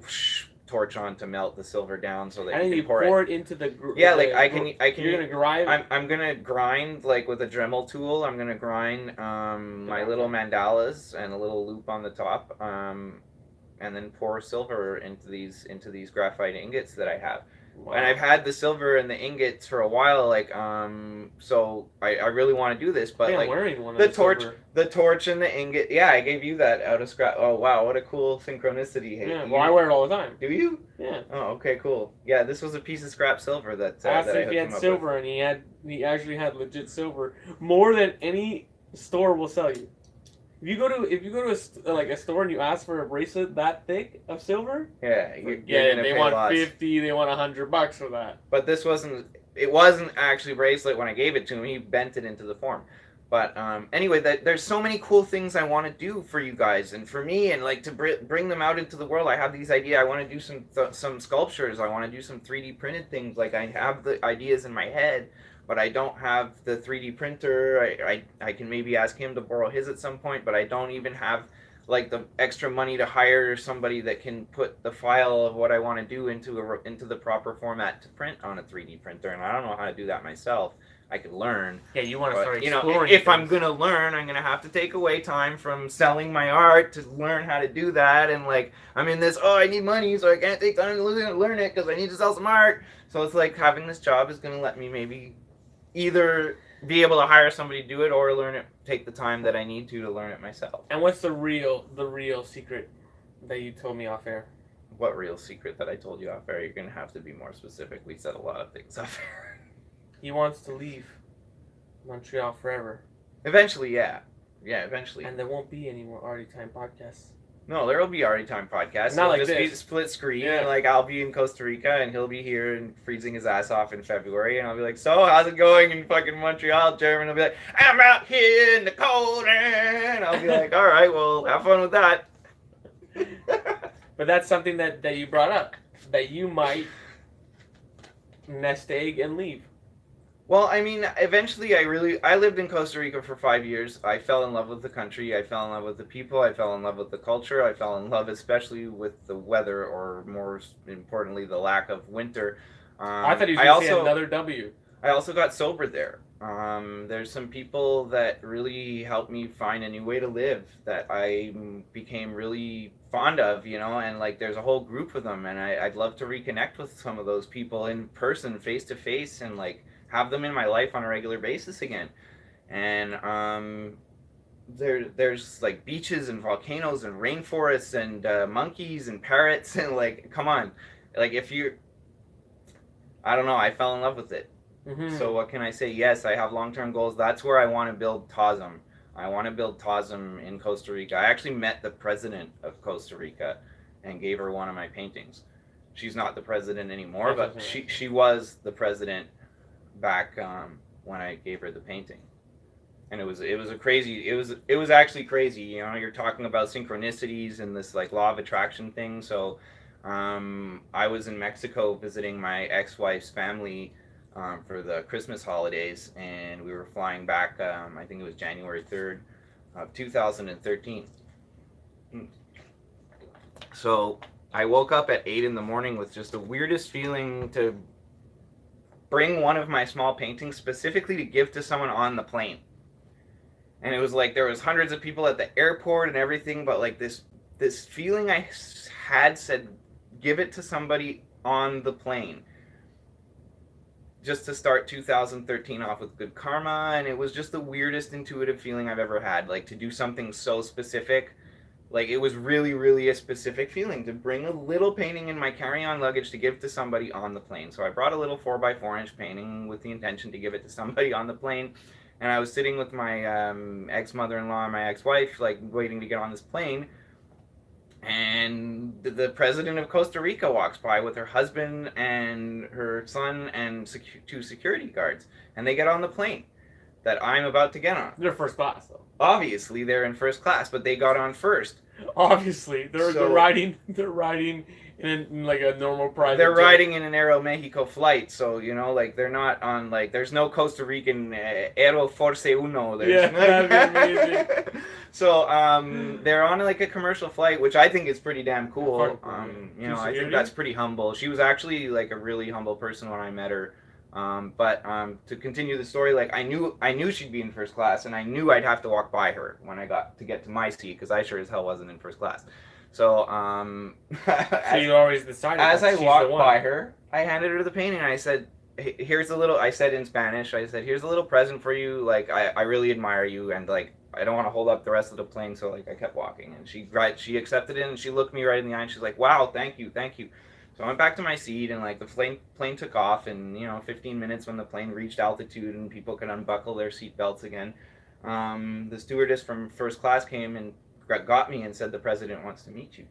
torch on to melt the silver down so that you can pour it into the I can you're gonna grind. I'm gonna grind like with a Dremel tool. I'm gonna grind my little mandalas and a little loop on the top, and then pour silver into these graphite ingots that I have. Wow. And I've had the silver and the ingots for a while, so I really want to do this, but
I'm wearing one
the torch and the ingot. Yeah, I gave you that out of scrap. Oh wow, what a cool synchronicity!
Hey, yeah, well, I wear it all the time.
Do you?
Yeah.
Oh, okay, cool. Yeah, this was a piece of scrap silver that
I asked if he had silver, and he actually had legit silver, more than any store will sell you. If you go to a store and you ask for a bracelet that thick of silver, they want lots. 50, they want $100 for that.
But it wasn't actually a bracelet when I gave it to him. He bent it into the form. But anyway, there's so many cool things I want to do for you guys and for me, and like to bring them out into the world. I have these ideas. I want to do some sculptures. I want to do some 3D printed things. Like, I have the ideas in my head, but I don't have the 3D printer. I can maybe ask him to borrow his at some point, but I don't even have like the extra money to hire somebody that can put the file of what I want to do into the proper format to print on a 3D printer, and I don't know how to do that myself. I could learn.
Yeah, you want to start exploring.
If I'm gonna learn, I'm gonna have to take away time from selling my art to learn how to do that. And like, I'm in this, I need money, so I can't take time to learn it because I need to sell some art. So it's like, having this job is gonna let me maybe either be able to hire somebody to do it or learn it, take the time that I need to learn it myself.
And what's the real secret that you told me off air?
What real secret that I told you off air? You're gonna have to be more specific. We said a lot of things off air.
He wants to leave Montreal forever.
Eventually, yeah. Yeah, eventually.
And there won't be any more Arty Time podcasts.
No, there will be Arty Time podcast.
Not
It'll
like
just be
this.
split screen.
Yeah.
And, like, I'll be in Costa Rica and he'll be here and freezing his ass off in February. And I'll be like, so how's it going in fucking Montreal, German? He'll be like, I'm out here in the cold. And I'll be like, all right, well, have fun with that.
But that's something that you brought up, that you might nest egg and leave.
Well, I mean, eventually I lived in Costa Rica for 5 years. I fell in love with the country. I fell in love with the people. I fell in love with the culture. I fell in love especially with the weather, or more importantly, the lack of winter.
I thought he was going to say another W.
I also got sober there. There's some people that really helped me find a new way to live that I became really fond of, you know, and like there's a whole group of them, and I'd love to reconnect with some of those people in person, face to face, and like have them in my life on a regular basis again. And there's like beaches and volcanoes and rainforests and monkeys and parrots and like, come on, like if you, I don't know, I fell in love with it. Mm-hmm. So what can I say? Yes, I have long-term goals. That's where I want to build TASM. I want to build TASM in Costa Rica. I actually met the president of Costa Rica and gave her one of my paintings. She's not the president anymore, but she was the president back when I gave her the painting. And it was actually crazy. You know, you're talking about synchronicities and this like law of attraction thing. So I was in Mexico visiting my ex-wife's family for the Christmas holidays, and we were flying back, I think it was January 3rd of 2013. So I woke up at 8 in the morning with just the weirdest feeling to bring one of my small paintings specifically to give to someone on the plane. And it was like there was hundreds of people at the airport and everything, but like this feeling I had said, give it to somebody on the plane. Just to start 2013 off with good karma, and it was just the weirdest intuitive feeling I've ever had, like to do something so specific. Like it was really, really a specific feeling to bring a little painting in my carry-on luggage to give to somebody on the plane. So I brought a little 4x4-inch painting with the intention to give it to somebody on the plane, and I was sitting with my ex-mother-in-law and my ex-wife, like waiting to get on this plane. And the president of Costa Rica walks by with her husband and her son and two security guards. And they get on the plane that I'm about to get on.
They're first class, though.
Obviously, they're in first class, but they got on first.
Obviously. They're riding in like a normal private
They're
jet.
riding in an Aeromexico flight, so, you know, like, they're not on, like, there's no Costa Rican Aero Force Uno.
Yeah, that'd be amazing.
So, they're on, like, a commercial flight, which I think is pretty damn cool. You know, I think that's pretty humble. She was actually, like, a really humble person when I met her. But to continue the story, like, I knew she'd be in first class, and I knew I'd have to walk by her when I got to get to my seat, because I sure as hell wasn't in first class. So,
so you always decided.
As I walked by her, I handed her the painting, and I said, "Here's a little." I said in Spanish, I said, "Here's a little present for you. Like, I really admire you, and like, I don't want to hold up the rest of the plane." So, like, I kept walking, and she accepted it, and she looked me right in the eye, and she's like, "Wow, thank you." So I went back to my seat, and like the plane took off, and 15 minutes when the plane reached altitude and people could unbuckle their seat belts again, the stewardess from first class came and got me and said, "The president wants to meet you."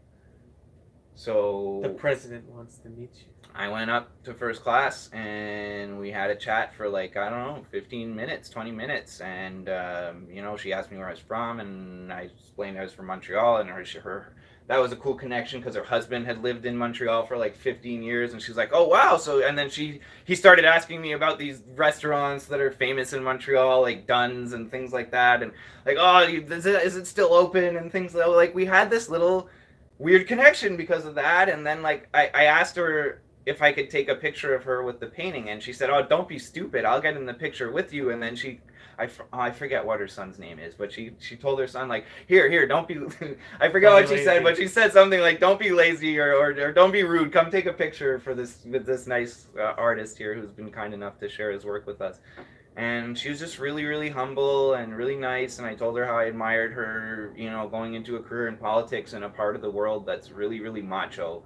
So
the president wants to meet you.
I went up to first class, and we had a chat for like, I don't know, 15 minutes, 20 minutes, and she asked me where I was from, and I explained I was from Montreal, and her that was a cool connection because her husband had lived in Montreal for like 15 years, and she's like, "Oh wow!" So, and then he started asking me about these restaurants that are famous in Montreal, like Dunn's and things like that, and like, "Oh, is it still open?" and things like we had this little weird connection because of that. And then like I asked her if I could take a picture of her with the painting, and she said, "Oh, don't be stupid, I'll get in the picture with you." And then I forget what her son's name is, but she told her son, like, here, don't be, I forget what she said, but she said something like, "Don't be lazy or don't be rude, come take a picture with this nice artist here who's been kind enough to share his work with us." And she was just really, really humble and really nice, and I told her how I admired her, going into a career in politics in a part of the world that's really, really macho.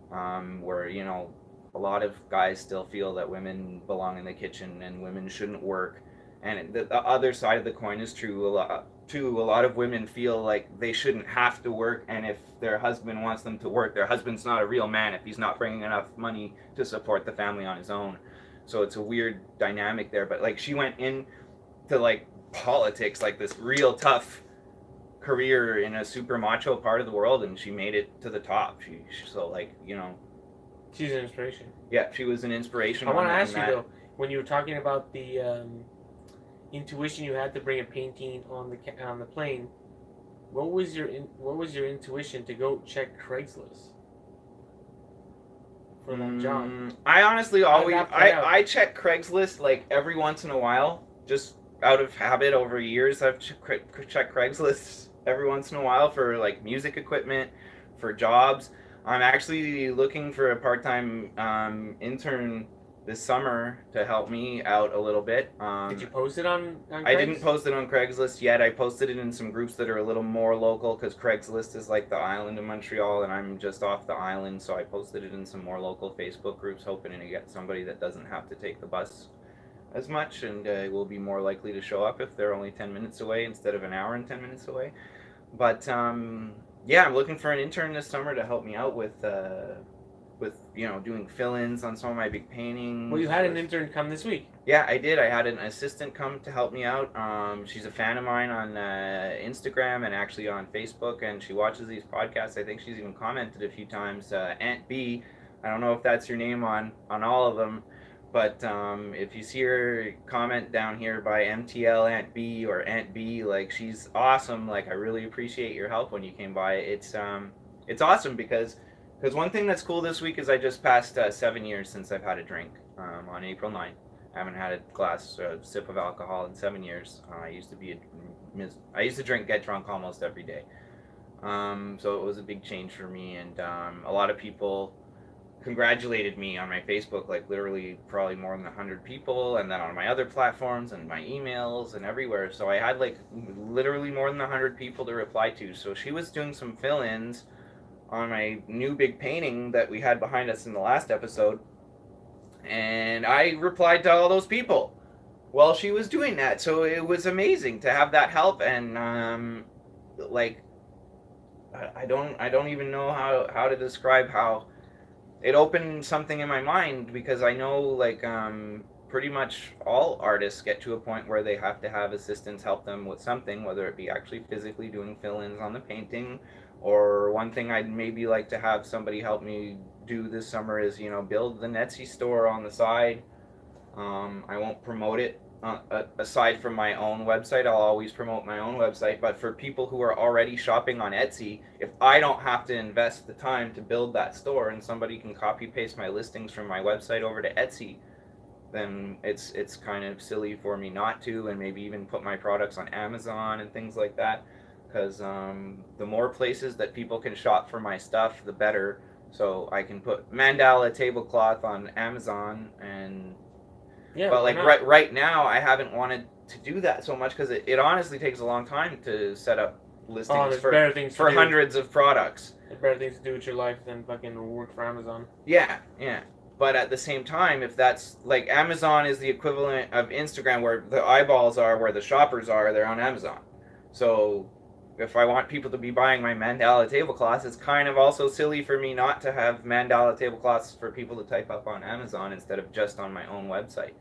where, you know, a lot of guys still feel that women belong in the kitchen and women shouldn't work. And the other side of the coin is true a lot. Too, a lot of women feel like they shouldn't have to work, and if their husband wants them to work, their husband's not a real man if he's not bringing enough money to support the family on his own. So it's a weird dynamic there. But like, she went into like politics, like this real tough career in a super macho part of the world, and she made it to the top. So like, you know,
she's an inspiration.
Yeah, she was an inspiration.
I want to ask you though, when you were talking about the intuition you had to bring a painting on the plane, what was your intuition to go check Craigslist for that job?
I honestly always I check Craigslist like every once in a while, just out of habit. Over years, I've checked Craigslist every once in a while for like music equipment, for jobs. I'm actually looking for a part-time intern this summer to help me out a little bit.
Did you post it on Craigslist?
I didn't post it on Craigslist yet. I posted it in some groups that are a little more local, because Craigslist is like the island of Montreal and I'm just off the island, so I posted it in some more local Facebook groups, hoping to get somebody that doesn't have to take the bus as much, and will be more likely to show up if they're only 10 minutes away instead of an hour and 10 minutes away. But yeah, I'm looking for an intern this summer to help me out with you know, doing fill-ins on some of my big paintings.
Well, you had an intern come this week.
Yeah, I did. I had an assistant come to help me out. She's a fan of mine on Instagram and actually on Facebook, and she watches these podcasts. I think she's even commented a few times. Aunt B, I don't know if that's your name on all of them, but if you see her comment down here by MTL Aunt B or Aunt B, like, she's awesome. Like, I really appreciate your help when you came by. It's awesome because one thing that's cool this week is I just passed 7 years since I've had a drink. On April 9th, I haven't had a sip of alcohol in 7 years. I used to drink, get drunk almost every day. So it was a big change for me, and a lot of people congratulated me on my Facebook, like literally probably more than 100 people, and then on my other platforms and my emails and everywhere. So I had like literally more than 100 people to reply to. So she was doing some fill-ins on my new big painting that we had behind us in the last episode, and I replied to all those people while she was doing that. So it was amazing to have that help, and like, I don't even know how to describe how it opened something in my mind, because I know, like, pretty much all artists get to a point where they have to have assistants help them with something, whether it be actually physically doing fill-ins on the painting, or one thing I'd maybe like to have somebody help me do this summer is, you know, build the Etsy store on the side. I won't promote it aside from my own website. I'll always promote my own website, but for people who are already shopping on Etsy, if I don't have to invest the time to build that store and somebody can copy paste my listings from my website over to Etsy, then it's kind of silly for me not to, and maybe even put my products on Amazon and things like that, because the more places that people can shop for my stuff, the better. So I can put mandala tablecloth on Amazon, and
yeah,
but like right now I haven't wanted to do that so much, because it honestly takes a long time to set up listings for hundreds of products.
There's better things to do with your life than fucking work for Amazon.
Yeah. But at the same time, if that's like, Amazon is the equivalent of Instagram, where the eyeballs are, where the shoppers are, they're on Amazon. So if I want people to be buying my mandala tablecloths, it's kind of also silly for me not to have mandala tablecloths for people to type up on Amazon instead of just on my own website.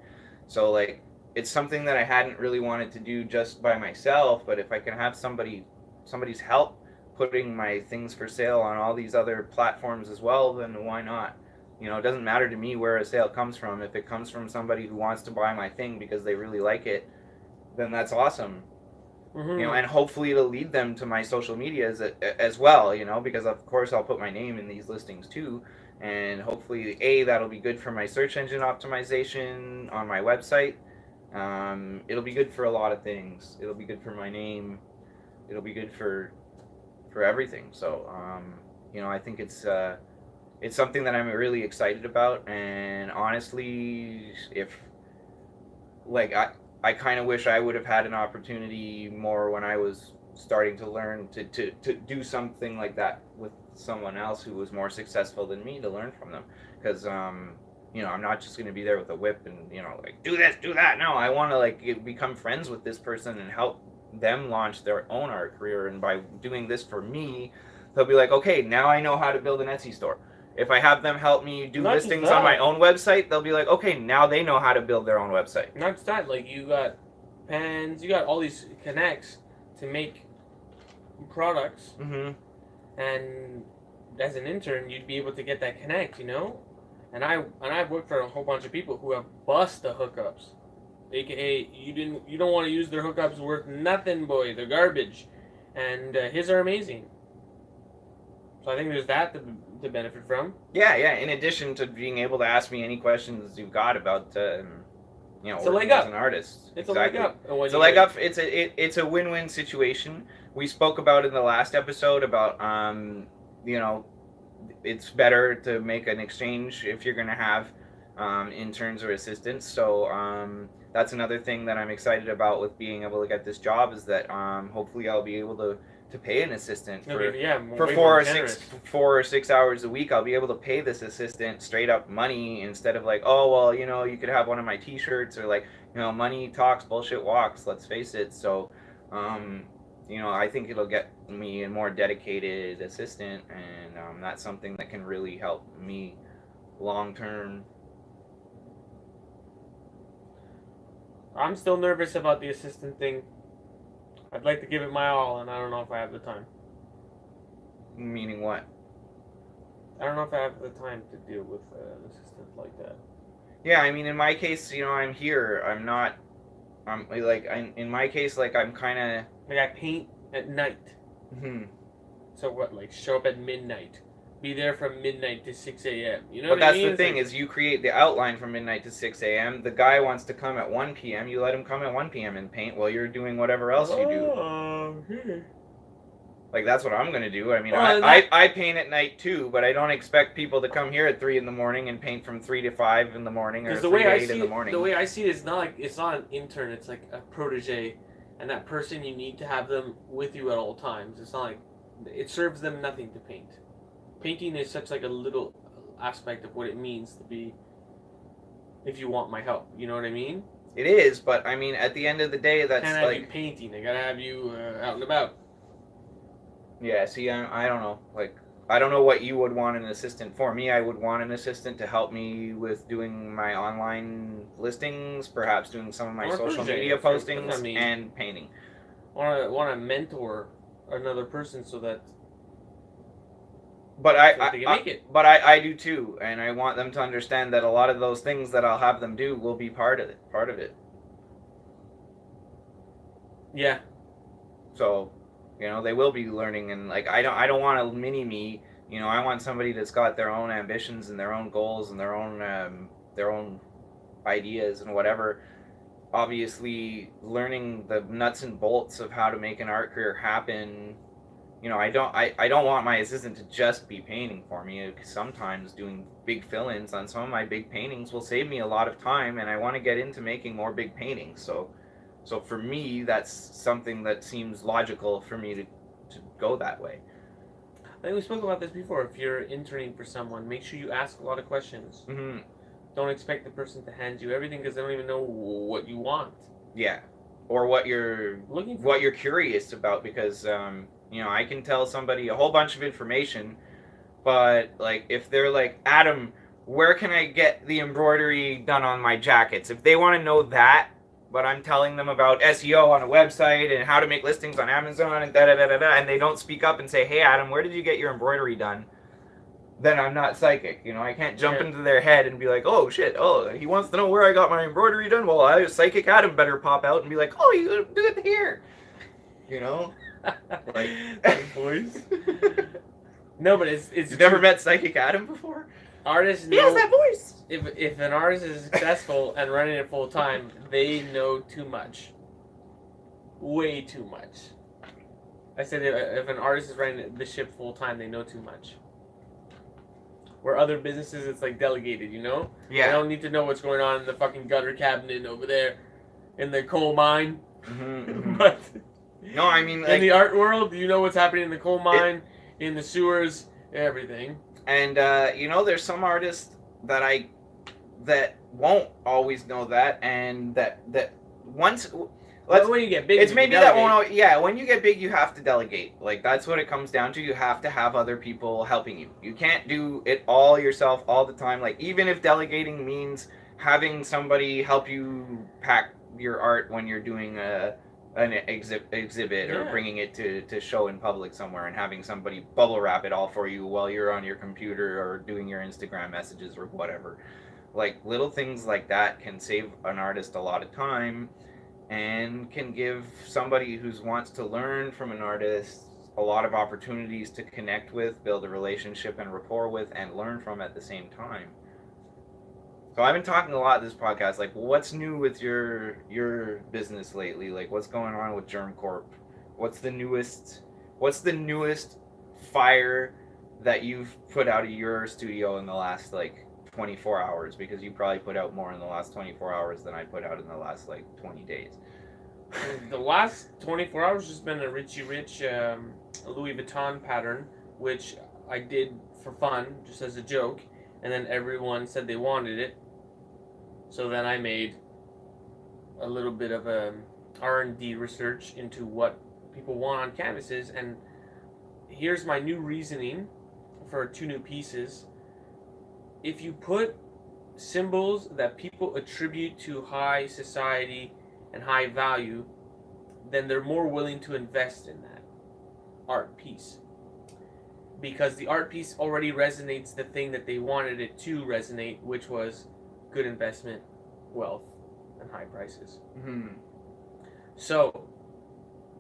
So like, it's something that I hadn't really wanted to do just by myself, but if I can have somebody's help putting my things for sale on all these other platforms as well, then why not? You know, it doesn't matter to me where a sale comes from. If it comes from somebody who wants to buy my thing because they really like it, then that's awesome. Mm-hmm. You know, and hopefully it'll lead them to my social medias as well, you know, because of course I'll put my name in these listings too, and hopefully that'll be good for my search engine optimization on my website. It'll be good for a lot of things. It'll be good for my name. It'll be good for everything. So you know, I think it's something that I'm really excited about, and honestly, if like I kind of wish I would have had an opportunity more when I was starting to learn to do something like that with someone else who was more successful than me, to learn from them. Because you know, I'm not just going to be there with a whip and, you know, like, do this, do that. No, I want to, like, become friends with this person and help them launch their own art career. And by doing this for me, they'll be like, okay, now I know how to build an Etsy store. If I have them help me do
Not just
listings
that.
on my own website, they'll be like, okay, now they know how to build their own website.
Not just that, like, you got pens, you got all these connects to make products,
Mm-hmm.
and as an intern, you'd be able to get that connect, you know. And I've worked for a whole bunch of people who have bust the hookups, aka you don't want to use their hookups, worth nothing, boy, they're garbage, and his are amazing. So I think there's that to benefit from.
Yeah. In addition to being able to ask me any questions you've got about, you know,
It's a
working
leg up.
as an artist.
It's
Exactly.
a leg up. And when
It's a
you
leg
get-
up. It's a win-win situation. We spoke about in the last episode about you know, it's better to make an exchange if you're going to have interns or assistants. So that's another thing that I'm excited about with being able to get this job, is that hopefully I'll be able to pay an assistant for
way
4
more
or
generous.
6 hours a week. I'll be able to pay this assistant straight up money, instead of like, oh, well, you know, you could have one of my t-shirts, or like, you know, money talks, bullshit walks, let's face it. So you know, I think it'll get me a more dedicated assistant, and that's something that can really help me long term.
I'm still nervous about the assistant thing. I'd like to give it my all, and I don't know if I have the time.
Meaning what?
I don't know if I have the time to deal with an assistant like that.
Yeah, I mean, in my case, you know, I'm here. I'm not. In my case, like, I'm kind of.
Like, I paint at night. So what, like, show up at midnight. Be there from midnight to 6 a.m. You know
But
what I
that's
mean?
the
It's
thing,
like-
is you create the outline from midnight to 6 a.m. The guy wants to come at 1 p.m. You let him come at 1 p.m. and paint while you're doing whatever else you do.
Okay.
Like, that's what I'm going to do. I mean,
Well,
I paint at night too, but I don't expect people to come here at 3 in the morning and paint from 3 to 5 in the morning, or
Because
3
the way
to
I
8
see
in the
it,
morning.
the way I see it is it's not an intern. It's like a protege, and that person, you need to have them with you at all times. It's not like it serves them nothing to paint. Painting is such like a little aspect of what it means to be. If you want my help, you know what I mean.
It is, but I mean, at the end of the day, that's
Can't have you
like,
painting. I gotta have you out and about.
yeah. See, I don't know. Like, I don't know what you would want an assistant for. Me, I would want an assistant to help me with doing my online listings, perhaps doing some of my
Or
social
protege,
media
that's what
postings,
I mean.
and painting.
Want to mentor another person so that
But
so that they can make it.
But I do too, and I want them to understand that a lot of those things that I'll have them do will be part of it.
Yeah.
So, you know, they will be learning, and like, I don't want a mini me. You know, I want somebody that's got their own ambitions and their own goals and their own ideas and whatever. Obviously, learning the nuts and bolts of how to make an art career happen. You know, I don't want my assistant to just be painting for me. Sometimes doing big fill-ins on some of my big paintings will save me a lot of time, and I want to get into making more big paintings. So for me, that's something that seems logical for me to go that way.
I think we spoke about this before. If you're interning for someone, make sure you ask a lot of questions.
Mm-hmm.
Don't expect the person to hand you everything because they don't even know what you want.
Yeah, or what you're
Looking for.
what you're curious about, because you know, I can tell somebody a whole bunch of information, but like, if they're like, Adam, where can I get the embroidery done on my jackets? If they want to know that, but I'm telling them about SEO on a website and how to make listings on Amazon and and they don't speak up and say, hey Adam, where did you get your embroidery done? Then I'm not psychic. You know, I can't jump into their head and be like, oh shit, oh, he wants to know where I got my embroidery done. Well, psychic Adam better pop out and be like, oh, you do it here. You know, like,
voice. No, but it's
you've never met Psychic Adam before?
artists know.
He has that voice.
If an artist is successful and running it full time, they know too much. Way too much. I said if an artist is running the ship full time, they know too much. Where other businesses, it's like delegated, you know? They
Yeah.
don't need to know what's going on in the fucking gutter cabinet over there in the coal mine.
Mm-hmm.
But
No, I mean,
in the art world, you know what's happening in the coal mine, in the sewers, everything.
And there's some artists that won't always know that, and that once.
When you get big,
it's maybe that won't. Yeah, when you get big, you have to delegate. Like, that's what it comes down to. You have to have other people helping you. You can't do it all yourself all the time. Like, even if delegating means having somebody help you pack your art when you're doing an exhibit or bringing it to show in public somewhere, and having somebody bubble wrap it all for you while you're on your computer or doing your Instagram messages or whatever. Like, little things like that can save an artist a lot of time, and can give somebody who wants to learn from an artist a lot of opportunities to connect with, build a relationship and rapport with, and learn from at the same time. So I've been talking a lot this podcast, like, what's new with your business lately? Like, what's going on with GermCorp? What's the newest fire that you've put out of your studio in the last, 24 hours? Because you probably put out more in the last 24 hours than I put out in the last 20 days.
The last 24 hours has been a Richie Rich Louis Vuitton pattern, which I did for fun, just as a joke, and then everyone said they wanted it. So then I made a little bit of R&D research into what people want on canvases, and here's my new reasoning for 2 new pieces. If you put symbols that people attribute to high society and high value, then they're more willing to invest in that art piece. Because the art piece already resonates the thing that they wanted it to resonate, which was good investment, wealth, and high prices.
Mm-hmm.
So,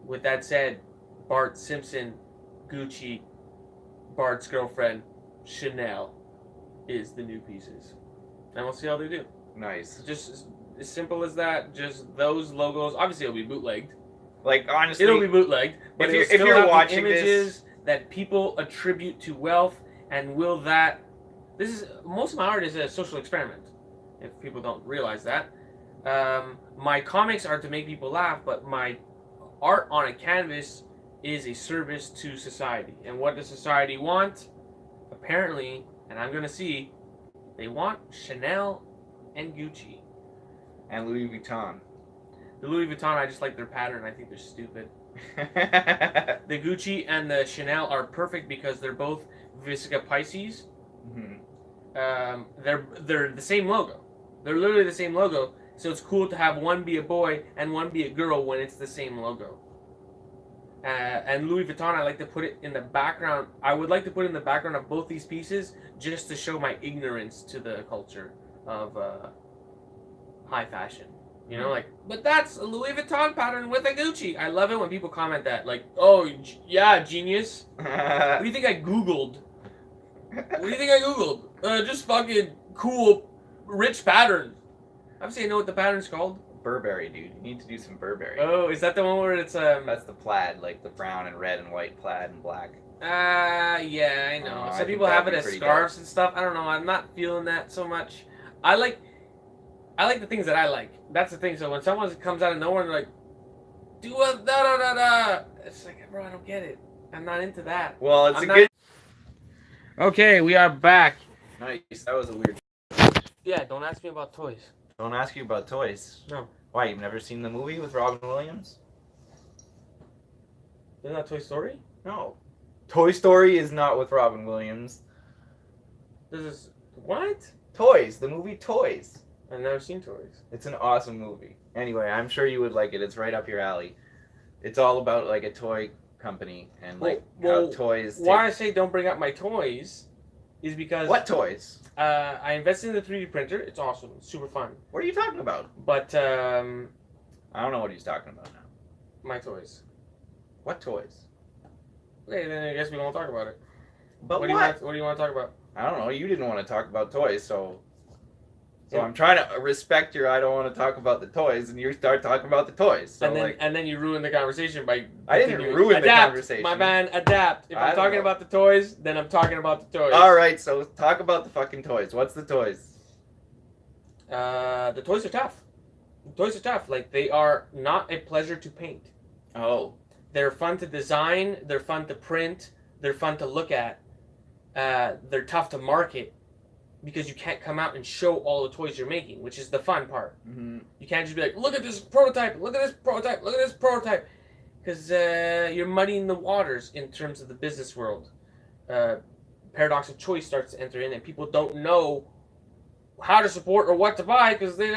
with that said, Bart Simpson, Gucci, Bart's girlfriend, Chanel, is the new pieces, and we'll see how they do.
Nice.
Just as simple as that. Just those logos. Obviously, it'll be bootlegged.
Like, honestly,
it'll be bootlegged. But
if you're watching
the images
this,
that people attribute to wealth, and will that? This is most of my art is a social experiment. If people don't realize that, my comics are to make people laugh, but my art on a canvas is a service to society. And what does society want? Apparently. And I'm going to see, they want Chanel and Gucci.
And Louis Vuitton.
The Louis Vuitton, I just like their pattern. I think they're stupid. The Gucci and the Chanel are perfect because they're both Vesica Pisces.
Mm-hmm.
They're the same logo. They're literally the same logo. So it's cool to have one be a boy and one be a girl when it's the same logo. And Louis Vuitton, I like to put it in the background. I would like to put it in the background of both these pieces just to show my ignorance to the culture of high fashion. You know, but that's a Louis Vuitton pattern with a Gucci. I love it when people comment that. Like, oh, yeah, genius. What do you think I Googled? Just fucking cool, rich patterns. Obviously, I know what the pattern's called.
Burberry, dude. You need to do some Burberry.
Oh, is that the one where it's
That's the plaid, like the brown and red and white plaid and black.
Yeah, I know. Some people have it as scarves and stuff. I don't know. I'm not feeling that so much. I like the things that I like. That's the thing. So when someone comes out of nowhere and they're like, do a da-da-da-da, it's like, bro, I don't get it. I'm not into that.
Well, it's good...
Okay, we are back.
Nice. That was a weird...
Yeah, don't ask me about toys.
Don't ask you about toys.
No.
Why, you've never seen the movie with Robin Williams?
Isn't that Toy Story?
No. Toy Story is not with Robin Williams.
This is... What?
Toys. The movie Toys.
I've never seen Toys.
It's an awesome movie. Anyway, I'm sure you would like it. It's right up your alley. It's all about, like, a toy company and, like, how toys...
Why I say don't bring up my toys is because...
What toys?
I invested in the 3D printer. It's awesome. It's super fun.
What are you talking about?
But,
I don't know what he's talking about now.
My toys.
What toys?
Okay, then I guess we won't talk about it.
But
what do you want to talk about?
I don't know. You didn't want to talk about toys, so I'm trying to respect your I don't want to talk about the toys, and you start talking about the toys. So
and then you ruin the conversation by...
I didn't ruin the conversation.
My man, adapt. If I'm talking about the toys, then I'm talking about the toys.
All right, so talk about the fucking toys. What's the toys?
The toys are tough. The toys are tough. Like, they are not a pleasure to paint.
Oh.
They're fun to design. They're fun to print. They're fun to look at. They're tough to market because you can't come out and show all the toys you're making, which is the fun part.
Mm-hmm.
You can't just be like, look at this prototype, look at this prototype, look at this prototype, because you're muddying the waters in terms of the business world. Paradox of choice starts to enter in, and people don't know how to support or what to buy because they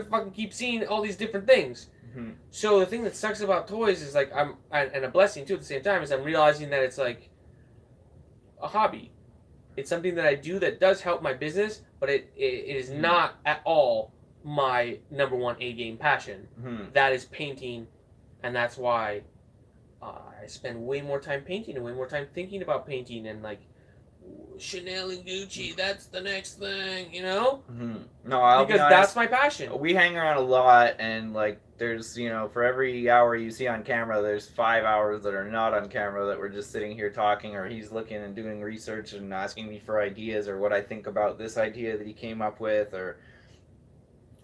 fucking keep seeing all these different things.
Mm-hmm.
So the thing that sucks about toys is like and a blessing too at the same time is I'm realizing that it's like a hobby. It's something that I do that does help my business, but it is not at all my number one A game passion.
Mm-hmm.
That is painting, and that's why I spend way more time painting and way more time thinking about painting and like Chanel and Gucci. That's the next thing, you know?
Mm-hmm. No, I'll
because
be honest,
that's my passion.
We hang around a lot, and like there's, you know, for every hour you see on camera, there's 5 hours that are not on camera that we're just sitting here talking, or he's looking and doing research and asking me for ideas or what I think about this idea that he came up with, or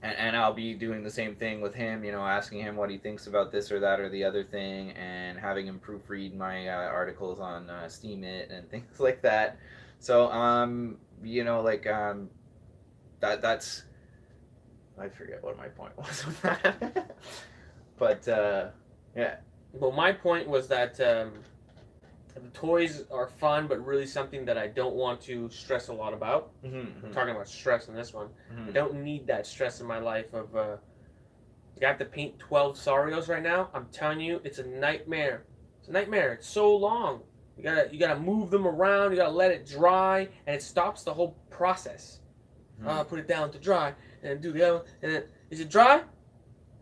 and I'll be doing the same thing with him, you know, asking him what he thinks about this or that or the other thing, and having him proofread my articles on Steam It and things like that. So you know, like that's I forget what my point was with that. But yeah.
Well, my point was that the toys are fun, but really something that I don't want to stress a lot about.
Mm-hmm.
I'm talking about stress in this one.
Mm-hmm.
I don't need that stress in my life of I have to paint 12 Sarios right now. I'm telling you, it's a nightmare. It's a nightmare. It's so long. You gotta move them around. You gotta let it dry, and it stops the whole process.
Mm-hmm.
Put it down to dry, and do the other one, and then is it dry?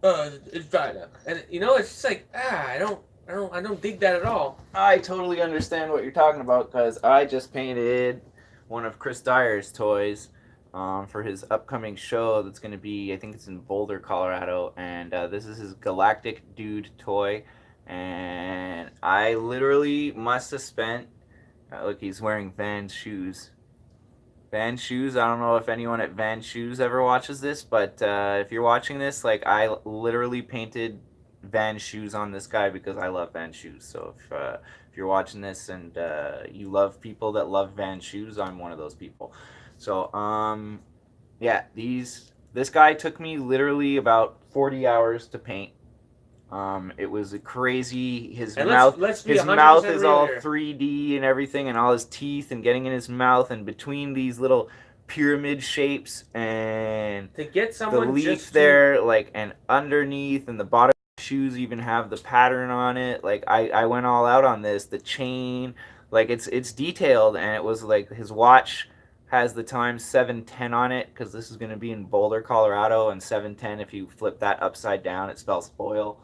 It's dry now. And you know, it's just like I don't dig that at all.
I totally understand what you're talking about because I just painted one of Chris Dyer's toys for his upcoming show that's going to be, I think it's in Boulder, Colorado, and this is his Galactic Dude toy, and I literally must have spent, look, he's wearing Vans shoes. Vans shoes, I don't know if anyone at Vans shoes ever watches this, but if you're watching this, like, I literally painted Vans shoes on this guy because I love Vans shoes. So if you're watching this and you love people that love Vans shoes, I'm one of those people. So yeah, this guy took me literally about 40 hours to paint. It was a crazy. His mouth is all 3D and everything, and all his teeth and getting in his mouth and between these little pyramid shapes, and
to get someone
the leaf there, like, and underneath, and the bottom shoes even have the pattern on it. Like I went all out on this. The chain, like it's detailed, and it was like his watch has the time 7:10 on it because this is going to be in Boulder, Colorado, and 7:10, if you flip that upside down, it spells oil.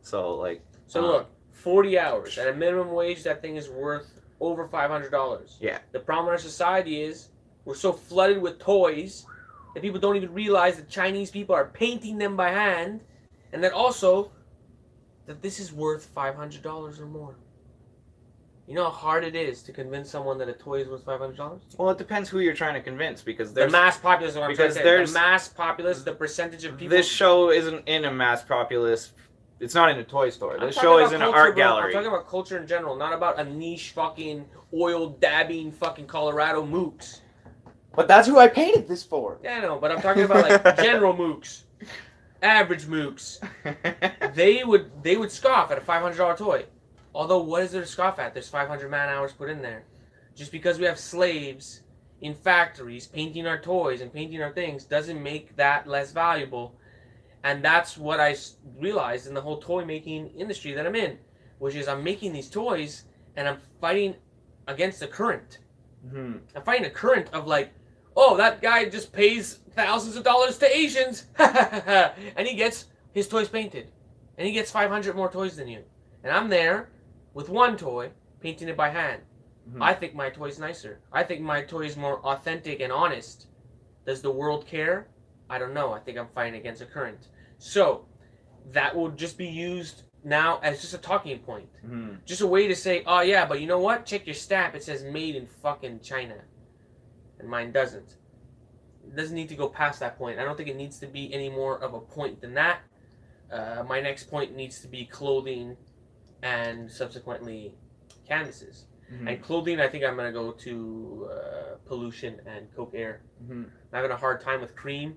So like,
look, 40 hours at a minimum wage, that thing is worth over $500.
Yeah.
The problem in our society is we're so flooded with toys that people don't even realize that Chinese people are painting them by hand, and that also that this is worth $500 or more. You know how hard it is to convince someone that a toy is worth $500?
Well, it depends who you're trying to convince, because
the mass populace. What I'm trying to say. The mass populace, the percentage of people.
This show isn't in a mass populace. It's not in a toy store. This show is in an art gallery.
I'm talking about culture in general, not about a niche fucking oil dabbing fucking Colorado mooks.
But that's who I painted this for.
Yeah, I know, but I'm talking about like general mooks, average mooks. They would scoff at a $500 toy. Although, what is there to scoff at? There's 500 man hours put in there. Just because we have slaves in factories painting our toys and painting our things doesn't make that less valuable. And that's what I realized in the whole toy making industry that I'm in, which is I'm making these toys and I'm fighting against the current.
Mm-hmm.
I'm fighting a current of like, oh, that guy just pays thousands of dollars to Asians, and he gets his toys painted, and he gets 500 more toys than you, and I'm there with one toy painting it by hand. Mm-hmm. I think my toy's nicer. I think my toy is more authentic and honest. Does the world care? I don't know. I think I'm fighting against a current. So that will just be used now as just a talking point.
Mm-hmm.
Just a way to say, oh yeah, but you know what? Check your stamp. It says made in fucking China. And mine doesn't. It doesn't need to go past that point. I don't think it needs to be any more of a point than that. My next point needs to be clothing and subsequently canvases.
Mm-hmm.
And clothing, I think I'm going to go to pollution and Coke Air.
Mm-hmm.
I'm having a hard time with Cream.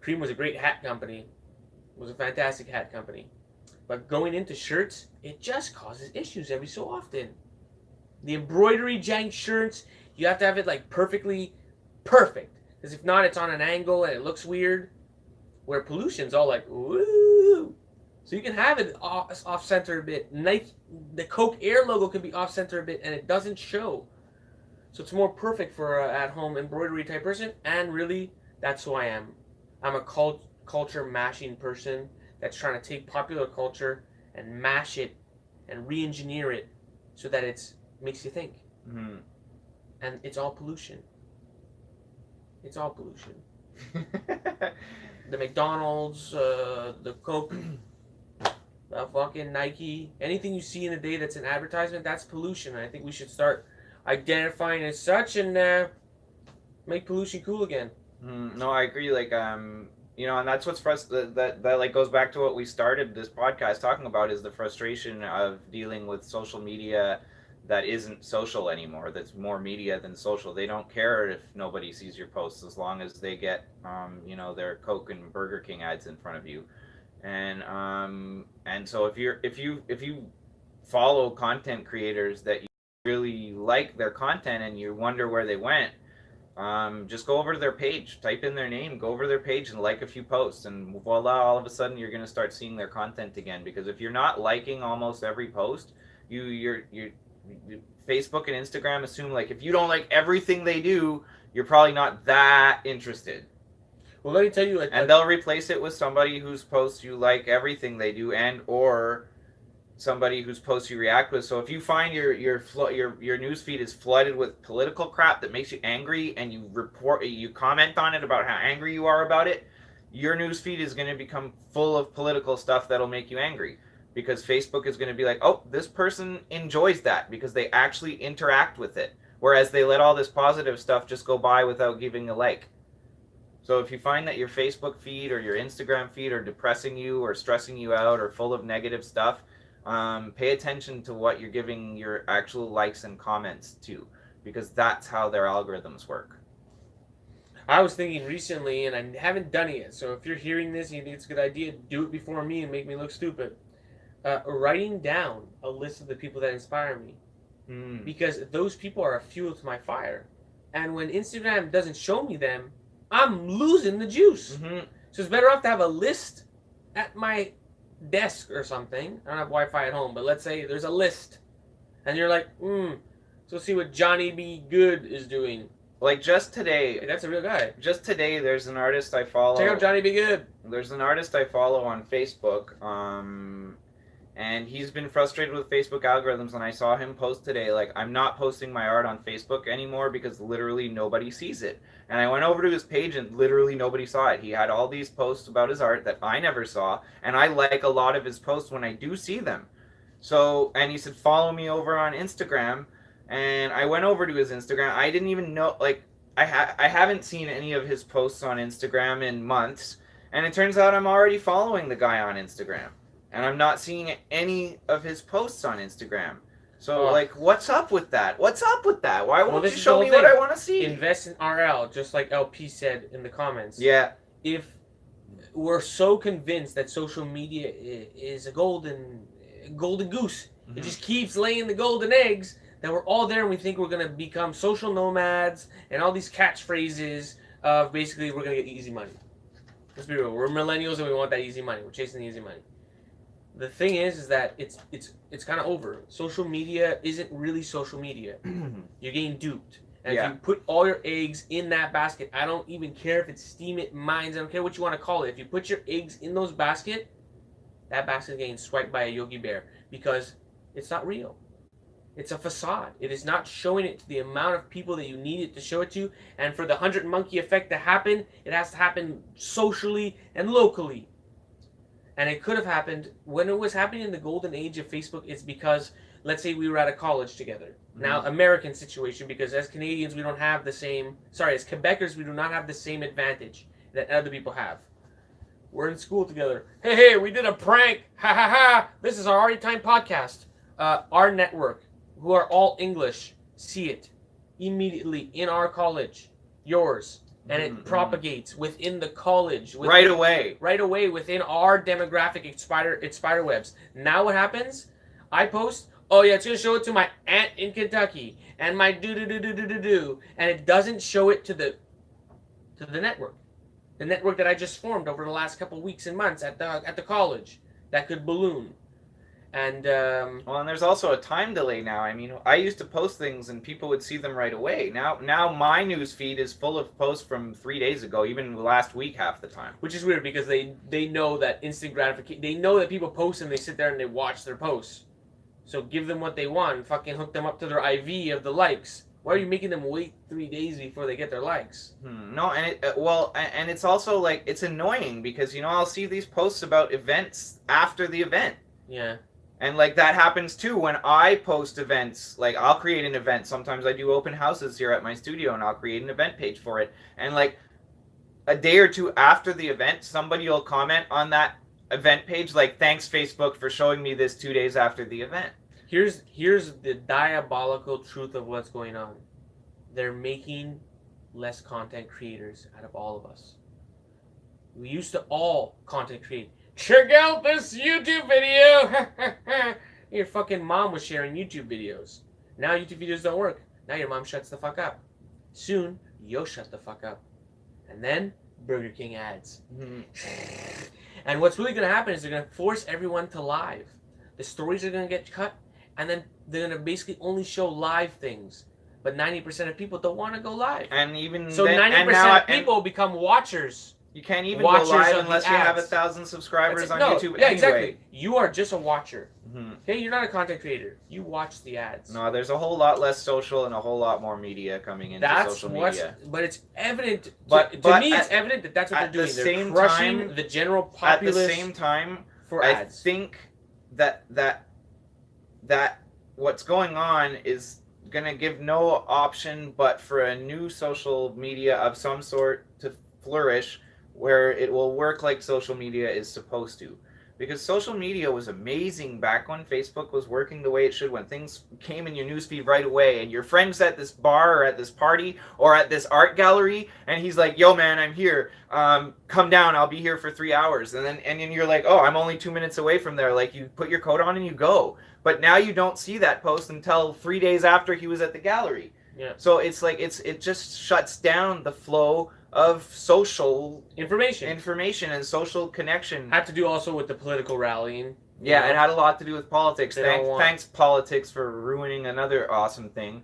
Cream was a great hat company. It was a fantastic hat company. But going into shirts, it just causes issues every so often. The embroidery jank shirts, you have to have it like perfectly perfect. Because if not, it's on an angle and it looks weird. Where pollution's all like, woo! So you can have it off-center a bit. Nike, the Coke Air logo can be off-center a bit and it doesn't show. So it's more perfect for an at-home embroidery type person. And really, that's who I am. I'm a culture mashing person that's trying to take popular culture and mash it and re-engineer it so that it makes you think.
Mm-hmm.
And it's all pollution. It's all pollution. The McDonald's, the Coke, the fucking Nike, anything you see in a day that's an advertisement, that's pollution. And I think we should start identifying as such and make pollution cool again.
No, I agree. Like, you know, and that's what's that like goes back to what we started this podcast talking about, is the frustration of dealing with social media that isn't social anymore. That's more media than social. They don't care if nobody sees your posts as long as they get, you know, their Coke and Burger King ads in front of you, and so if you follow content creators that you really like their content and you wonder where they went, just go over to their page, type in their name, go over to their page and like a few posts, and voila, all of a sudden you're going to start seeing their content again. Because if you're not liking almost every post, you're Facebook and Instagram assume, like, if you don't like everything they do, you're probably not that interested.
Well, let me tell you,
and they'll replace it with somebody whose posts you like everything they do, and or somebody whose posts you react with. So if you find your news feed is flooded with political crap that makes you angry, and you comment on it about how angry you are about it, your news feed is going to become full of political stuff that'll make you angry, because Facebook is going to be like, oh, this person enjoys that because they actually interact with it, whereas they let all this positive stuff just go by without giving a like. So if you find that your Facebook feed or your Instagram feed are depressing you or stressing you out or full of negative stuff, pay attention to what you're giving your actual likes and comments to, because that's how their algorithms work.
I was thinking recently, and I haven't done it yet, so if you're hearing this and you think it's a good idea, do it before me and make me look stupid. Writing down a list of the people that inspire me. Because those people are a fuel to my fire. And when Instagram doesn't show me them, I'm losing the juice. So it's better off to have a list at my desk or something. I don't have Wi-Fi at home, but let's say there's a list. And you're like, so see what Johnny B. Good is doing.
Like just today.
Hey, that's a real guy.
Just today, there's an artist I follow.
Check out Johnny B. Good.
There's an artist I follow on Facebook. And he's been frustrated with Facebook algorithms, and I saw him post today, like, I'm not posting my art on Facebook anymore because literally nobody sees it. And I went over to his page and literally nobody saw it. He had all these posts about his art that I never saw, and I like a lot of his posts when I do see them. So, and he said, follow me over on Instagram, and I went over to his Instagram. I didn't even know, like, I haven't seen any of his posts on Instagram in months, and it turns out I'm already following the guy on Instagram. And I'm not seeing any of his posts on Instagram. So, like, what's up with that? What's up with that? Why won't you show me what I want to see?
Invest in RL, just like LP said in the comments.
Yeah.
If we're so convinced that social media is a golden goose, it just keeps laying the golden eggs, that we're all there and we think we're going to become social nomads and all these catchphrases of basically we're going to get easy money. Let's be real. We're millennials and we want that easy money. We're chasing the easy money. The thing is that it's kind of over. Social media isn't really social media. You're getting duped. And if you put all your eggs in that basket, I don't even care if it's Steam It, Mines, I don't care what you want to call it. If you put your eggs in those basket, that basket is getting swiped by a Yogi Bear because it's not real. It's a facade. It is not showing it to the amount of people that you need it to show it to. And for the 100 monkey effect to happen, it has to happen socially and locally. And it could have happened when it was happening in the golden age of Facebook. It's because, let's say we were at a college together. Now, American situation, because as Canadians, we don't have the same, as Quebecers, we do not have the same advantage that other people have. We're in school together. Hey, we did a prank. Ha ha ha. This is our Arty Time podcast. Our network, who are all English, see it immediately in our college, yours, and it propagates within the college
right away
within our demographic. It's spider webs. Now what happens? I post. Oh yeah, it's gonna show it to my aunt in Kentucky and my do, and it doesn't show it to the network, the network that I just formed over the last couple of weeks and months at the college that could balloon. And
well, and there's also a time delay now. I mean, I used to post things and people would see them right away. Now my news feed is full of posts from 3 days ago, even last week half the time.
Which is weird because they know that instant gratification. They know that people post and they sit there and they watch their posts. So give them what they want. Fucking hook them up to their IV of the likes. Why are you making them wait 3 days before they get their likes?
No, and and it's also like it's annoying because I'll see these posts about events after the event.
Yeah.
And like that happens too when I post events. Like I'll create an event. Sometimes I do open houses here at my studio and I'll create an event page for it. And like a day or two after the event, somebody will comment on that event page like, "Thanks Facebook for showing me this 2 days after the event."
Here's the diabolical truth of what's going on. They're making less content creators out of all of us. We used to all content create. Check out this YouTube video. Your fucking mom was sharing YouTube videos. Now YouTube videos don't work. Now your mom shuts the fuck up. Soon you'll shut the fuck up. And then Burger King ads. And what's really going to happen is they're going to force everyone to live. The stories are going to get cut, and then they're going to basically only show live things. But 90% of people don't want to go live.
And even
so 90% of people become watchers.
You can't even go live unless you have 1,000 subscribers on YouTube.
Yeah,
anyway.
Exactly. You are just a watcher.
Mm-hmm.
Okay, you're not a content creator. You watch the ads.
No, there's a whole lot less social and a whole lot more media coming into social media.
But it's evident.
But
to me, it's evident that that's what they're doing. They're crushing the general populace.
At the same time,
for ads.
I think that what's going on is going to give no option but for a new social media of some sort to flourish, where it will work like social media is supposed to. Because social media was amazing back when Facebook was working the way it should, when things came in your newsfeed right away, and your friend's at this bar or at this party or at this art gallery, and he's like, "Yo, man, I'm here. Come down. I'll be here for 3 hours." And then you're like, "Oh, I'm only 2 minutes away from there." Like, you put your coat on and you go. But now you don't see that post until 3 days after he was at the gallery.
Yeah.
So it's like it just shuts down the flow of social information and social connection.
Had to do also with the political rallying.
Yeah, it had a lot to do with politics. Thanks politics for ruining another awesome thing.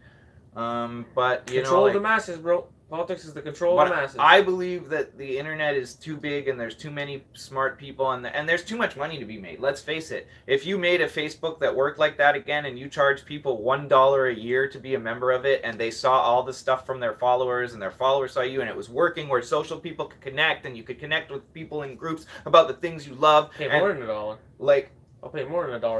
But
control of the masses, bro. Politics is the control of the masses.
I believe that the internet is too big and there's too many smart people and there's too much money to be made. Let's face it. If you made a Facebook that worked like that again and you charged people $1 a year to be a member of it, and they saw all the stuff from their followers and their followers saw you, and it was working where social people could connect and you could connect with people in groups about the things you love.
Pay more than $1.
Like,
I'll pay more than $1.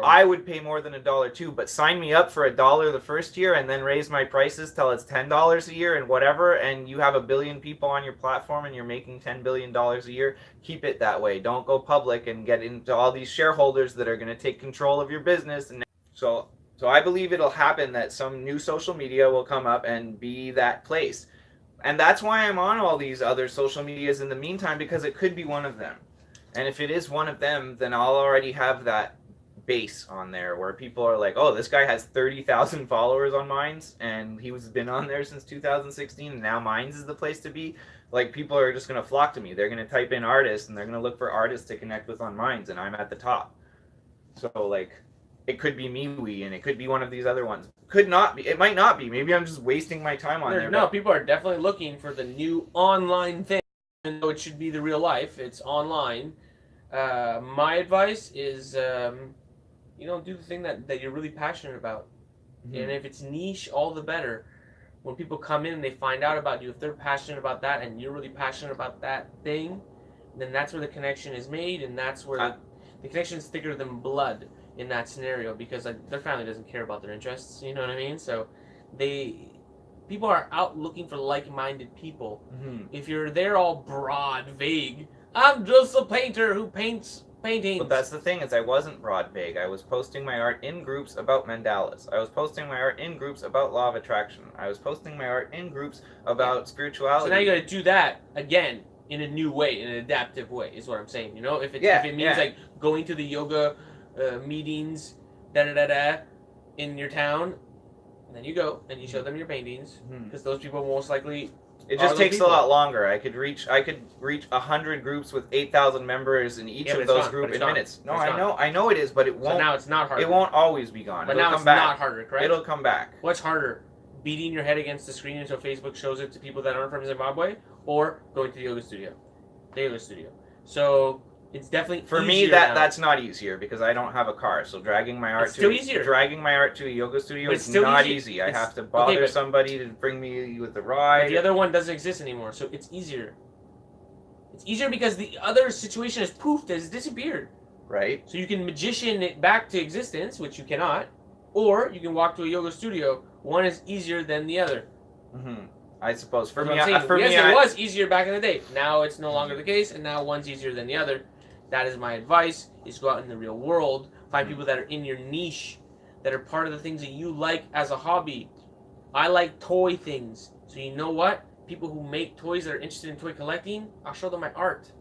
I would pay more than $1 too, but sign me up for $1 the first year and then raise my prices till it's $10 a year and whatever, and you have 1 billion people on your platform and you're making $10 billion a year. Keep it that way. Don't go public and get into all these shareholders that are going to take control of your business. And so I believe it'll happen that some new social media will come up and be that place. And that's why I'm on all these other social medias in the meantime, because it could be one of them. And if it is one of them, then I'll already have that base on there where people are like, "Oh, this guy has 30,000 followers on Minds, and he's been on there since 2016, and now Minds is the place to be." Like, people are just going to flock to me. They're going to type in artists, and they're going to look for artists to connect with on Minds, and I'm at the top. So, like, it could be MeWe, and it could be one of these other ones. Could not be. It might not be. Maybe I'm just wasting my time on there.
No, people are definitely looking for the new online thing. Even though it should be the real life, it's online. My advice is, do the thing that you're really passionate about. Mm-hmm. And if it's niche, all the better. When people come in and they find out about you, if they're passionate about that and you're really passionate about that thing, then that's where the connection is made, and that's where the connection is thicker than blood in that scenario, because their family doesn't care about their interests, you know what I mean? So people are out looking for like-minded people. Mm-hmm. If you're there all broad, vague, I'm just a painter who paints paintings.
But that's the thing, is I wasn't broad vague. I was posting my art in groups about mandalas. I was posting my art in groups about law of attraction. I was posting my art in groups about spirituality.
So now you got to do that again in a new way, in an adaptive way, is what I'm saying. You know, if it means like going to the yoga meetings, in your town, then you go and you show them your paintings, because those people most likely.
It just takes a lot longer. I could reach 100 groups with 8,000 members in each of those groups in minutes. No, I know it is, but it won't.
So now it's not harder.
It won't always be gone.
But
It'll
now
come
it's
back.
not harder, correct?
It'll come back.
What's harder? Beating your head against the screen until Facebook shows it to people that aren't from Zimbabwe, or going to the yoga studio? The yoga studio. So it's definitely
for me that's not easier because I don't have a car. So dragging my art to a yoga studio is not easy. I have to bother somebody to bring me with the ride.
But the other one doesn't exist anymore, so it's easier. It's easier because the other situation is poofed, has disappeared.
Right.
So you can magician it back to existence, which you cannot, or you can walk to a yoga studio. One is easier than the other.
I suppose it
was easier back in the day. Now it's no longer the case, and now one's easier than the other. That is my advice: is go out in the real world, find people that are in your niche, that are part of the things that you like as a hobby. I like toy things, so you know what? People who make toys that are interested in toy collecting, I'll show them my art.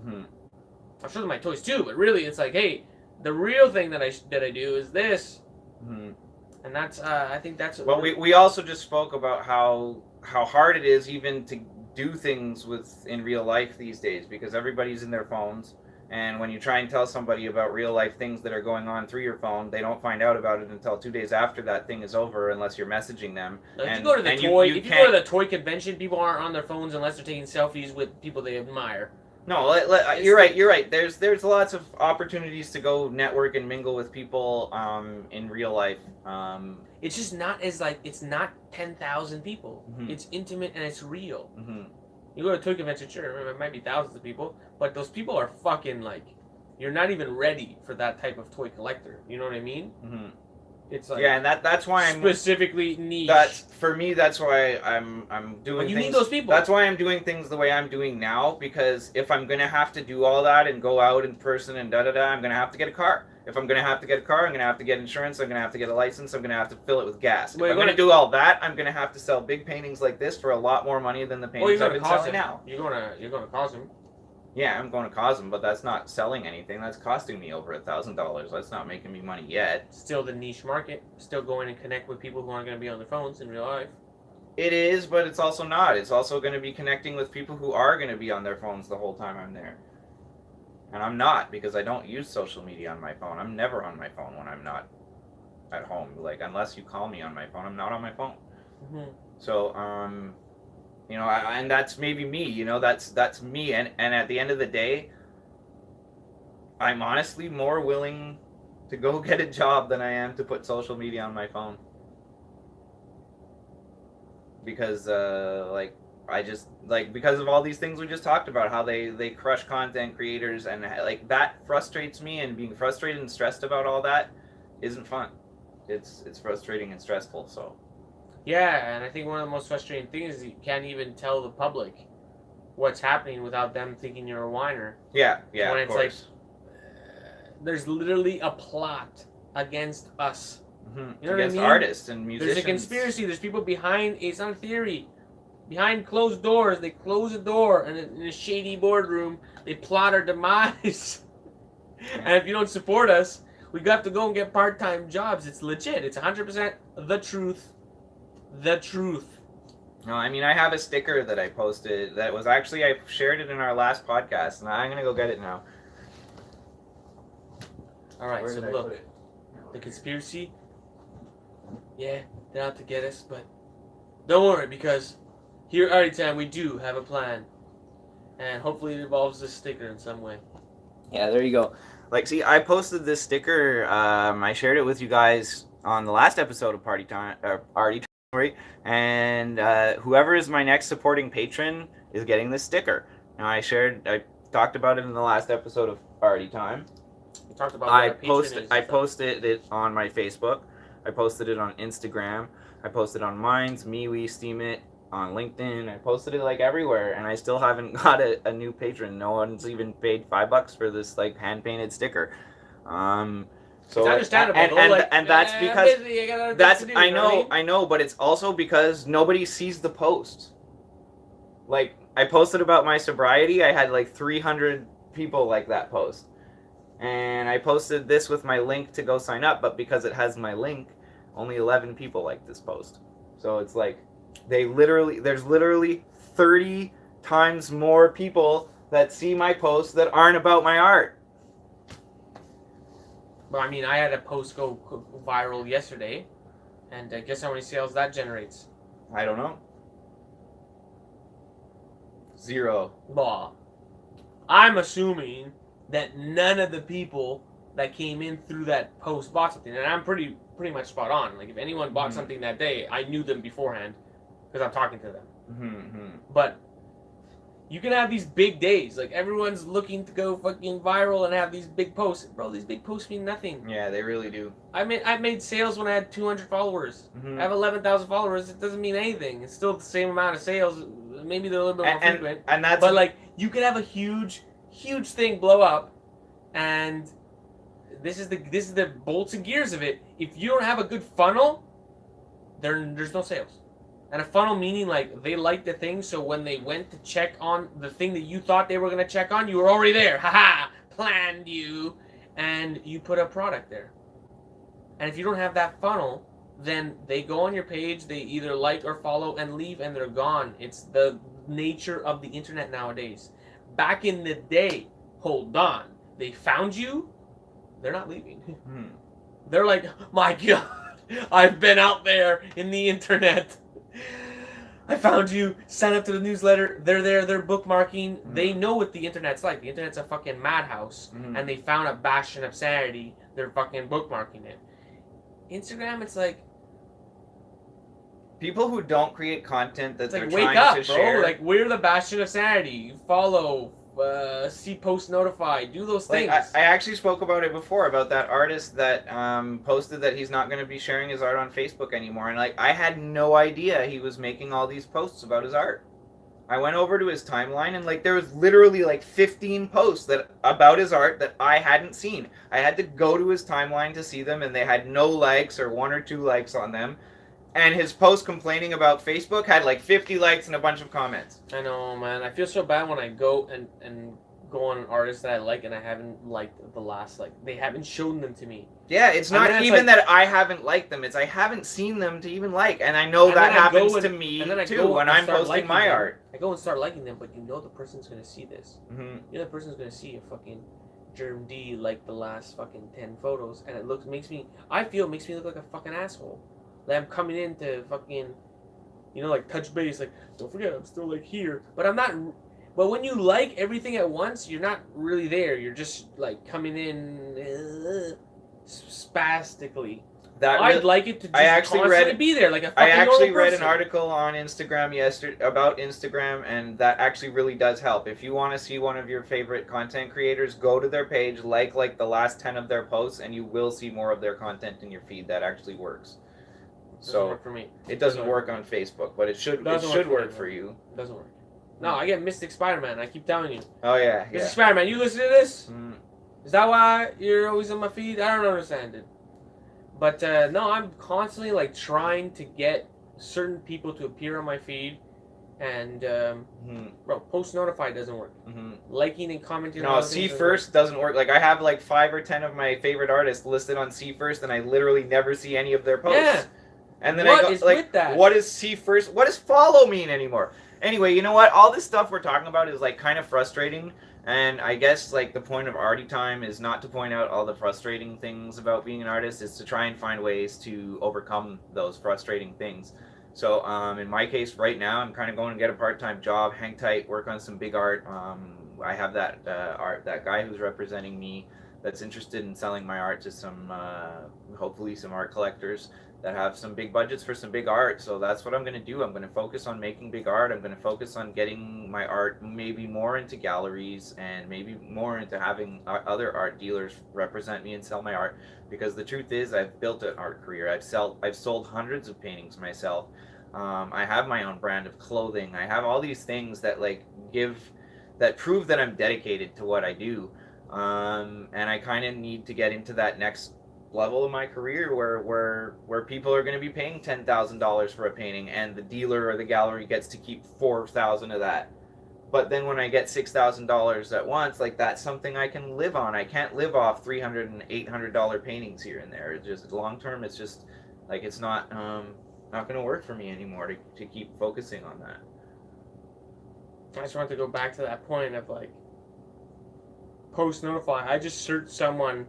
I'll show them my toys too, but really, it's like, hey, the real thing that I do is this, and that's I think that's.
Well, we also just spoke about how hard it is even to do things in real life these days because everybody's in their phones. And when you try and tell somebody about real life things that are going on through your phone, they don't find out about it until 2 days after that thing is over, unless you're messaging them.
If you go to the toy convention, people aren't on their phones unless they're taking selfies with people they admire.
No, you're right. There's lots of opportunities to go network and mingle with people in real life.
It's just not it's not 10,000 people. It's intimate and it's real. You go to a toy convention, sure, it might be thousands of people, but those people are fucking you're not even ready for that type of toy collector. You know what I mean? It's
and that's why I'm
specifically niche.
For me. That's why I'm doing.
But you
things,
need those people.
That's why I'm doing things the way I'm doing now, because if I'm gonna have to do all that and go out in person and I'm gonna have to get a car. If I'm gonna have to get a car, I'm gonna have to get insurance. I'm gonna have to get a license. I'm gonna have to fill it with gas. If I'm gonna do all that, I'm gonna have to sell big paintings like this for a lot more money than the paintings I've been selling now.
You're gonna cause them.
Yeah, I'm going to cause them, but that's not selling anything. That's costing me over $1,000. That's not making me money yet.
Still the niche market. Still going and connect with people who aren't going to be on their phones in real life.
It is, but it's also not. It's also going to be connecting with people who are going to be on their phones the whole time I'm there. And I'm not, because I don't use social media on my phone. I'm never on my phone when I'm not at home. Unless you call me on my phone, I'm not on my phone. So, and that's maybe me, that's me. And at the end of the day, I'm honestly more willing to go get a job than I am to put social media on my phone. Because, because of all these things we just talked about, how they crush content creators, and that frustrates me, and being frustrated and stressed about all that isn't fun. It's frustrating and stressful, so.
Yeah, and I think one of the most frustrating things is you can't even tell the public what's happening without them thinking you're a whiner.
Yeah, when
of course. There's literally a plot against us.
You know against what I mean? Artists and musicians.
There's a conspiracy. There's people behind. It's not a theory. Behind closed doors, they close a door, and in a shady boardroom, they plot our demise. And if you don't support us, we have to go and get part-time jobs. It's legit. It's 100% the truth. The truth.
No, I mean, I have a sticker that I posted that was actually, I shared it in our last podcast, and I'm going to go get it now.
Alright, so look, the conspiracy, yeah, they're out to get us, but don't worry, because here at Arty Time, we do have a plan, and hopefully it involves this sticker in some way.
Yeah, there you go. See, I posted this sticker, I shared it with you guys on the last episode of Arty Time, and whoever is my next supporting patron is getting this sticker. Now, I talked about it in the last episode of Arty Time.
You talked about
I posted it on my Facebook. I posted it on Instagram. I posted on Minds, MeWe, Steam It, on LinkedIn. I posted it like everywhere, and I still haven't got a new patron. No one's even paid $5 for this like hand painted sticker. So
it's understandable,
and that's because
I'm busy, I got other things to do,
I
you know what I
know,
mean?
I know, but it's also because nobody sees the post. Like, I posted about my sobriety. I had like 300 people like that post. And I posted this with my link to go sign up, but because it has my link, only 11 people like this post. So it's like, there's literally 30 times more people that see my posts that aren't about my art.
Well, I mean, I had a post go viral yesterday, and guess how many sales that generates?
I don't know. 0.
Well, I'm assuming that none of the people that came in through that post bought something, and I'm pretty much spot on. Like, if anyone bought something that day, I knew them beforehand because I'm talking to them.
Mm-hmm.
But you can have these big days, like everyone's looking to go fucking viral and have these big posts. Bro, these big posts mean nothing.
Yeah, they really do.
I made sales when I had 200 followers.
Mm-hmm.
I have 11,000 followers. It doesn't mean anything. It's still the same amount of sales. Maybe they're a little bit more frequent.
And that's,
but like, you can have a huge thing blow up, and this is the bolts and gears of it. If you don't have a good funnel, there's no sales. And a funnel meaning like they like the thing, so when they went to check on the thing that you thought they were gonna check on, you were already there. Haha, planned you, and you put a product there. And if you don't have that funnel, then they go on your page, they either like or follow and leave, and they're gone. It's the nature of the internet nowadays. Back in the day, hold on, they found you, they're not leaving. They're like, my God, I've been out there in the internet. I found you, sign up to the newsletter, they're there, they're bookmarking. They know what the internet's like. The internet's a fucking madhouse, and they found a bastion of sanity, they're fucking bookmarking it. Instagram, it's like,
people who don't create content that they're
like,
trying
wake up,
to
bro.
share.
Like, we're the bastion of sanity. You follow, see post notify, do those things.
I actually spoke about it before, about that artist that posted that he's not going to be sharing his art on Facebook anymore, and like, I had no idea he was making all these posts about his art. I went over to his timeline, and like, there was literally like 15 posts about his art that I hadn't seen. I had to go to his timeline to see them, and they had no likes or 1 or 2 likes on them. And his post complaining about Facebook had like 50 likes and a bunch of comments.
I know, man. I feel so bad when I go and go on an artist that I like and I haven't liked the last, like, they haven't shown them to me.
Yeah, it's not even like, that I haven't liked them. It's I haven't seen them to even like. And I know that happens to me too when I'm posting my art.
I go and start liking them, but you know the person's going to see this.
Mm-hmm.
You know the person's going to see a fucking GermDee like the last fucking 10 photos, and it makes me look like a fucking asshole. Like, I'm coming in to fucking, like, touch base, like, don't forget, I'm still, like, here. But I'm not, but when you like everything at once, you're not really there. You're just, like, coming in spastically. I'd like it to just constantly be there, like a fucking normal person.
read an article on Instagram yesterday about Instagram, and that actually really does help. If you want to see one of your favorite content creators, go to their page, like the last 10 of their posts, and you will see more of their content in your feed. That actually works.
Doesn't work for me.
It doesn't work on Facebook, but it should work for you.
It doesn't work. No, I get Mystic Spider-Man. I keep telling you.
Oh yeah.
Mystic Spider-Man, you listen to this? Is that why you're always on my feed? I don't understand it. But no, I'm constantly like trying to get certain people to appear on my feed, and bro, post notify doesn't work. Liking and commenting.
No, see first doesn't work. Like, I have like 5 or 10 of my favorite artists listed on see first, and I literally never see any of their posts.
Yeah.
And then I go, like, what does see first? What does follow mean anymore? Anyway, you know what? All this stuff we're talking about is like kind of frustrating. And I guess like the point of Arty Time is not to point out all the frustrating things about being an artist. It's to try and find ways to overcome those frustrating things. So in my case right now, I'm kind of going to get a part-time job, hang tight, work on some big art. I have that that guy who's representing me that's interested in selling my art to some hopefully some art collectors that have some big budgets for some big art. So that's what I'm going to do. I'm going to focus on making big art. I'm going to focus on getting my art maybe more into galleries, and maybe more into having other art dealers represent me and sell my art, because the truth is I've built an art career. I've sold hundreds of paintings myself. I have my own brand of clothing. I have all these things that like prove that I'm dedicated to what I do. And I kind of need to get into that next level of my career where people are going to be paying $10,000 for a painting, and the dealer or the gallery gets to keep $4,000 of that. But then when I get $6,000 at once, like that's something I can live on. I can't live off $300 and $800 paintings here and there. It's just long term. It's just like it's not going to work for me anymore to keep focusing on that.
I just want to go back to that point of like post notify. I just searched someone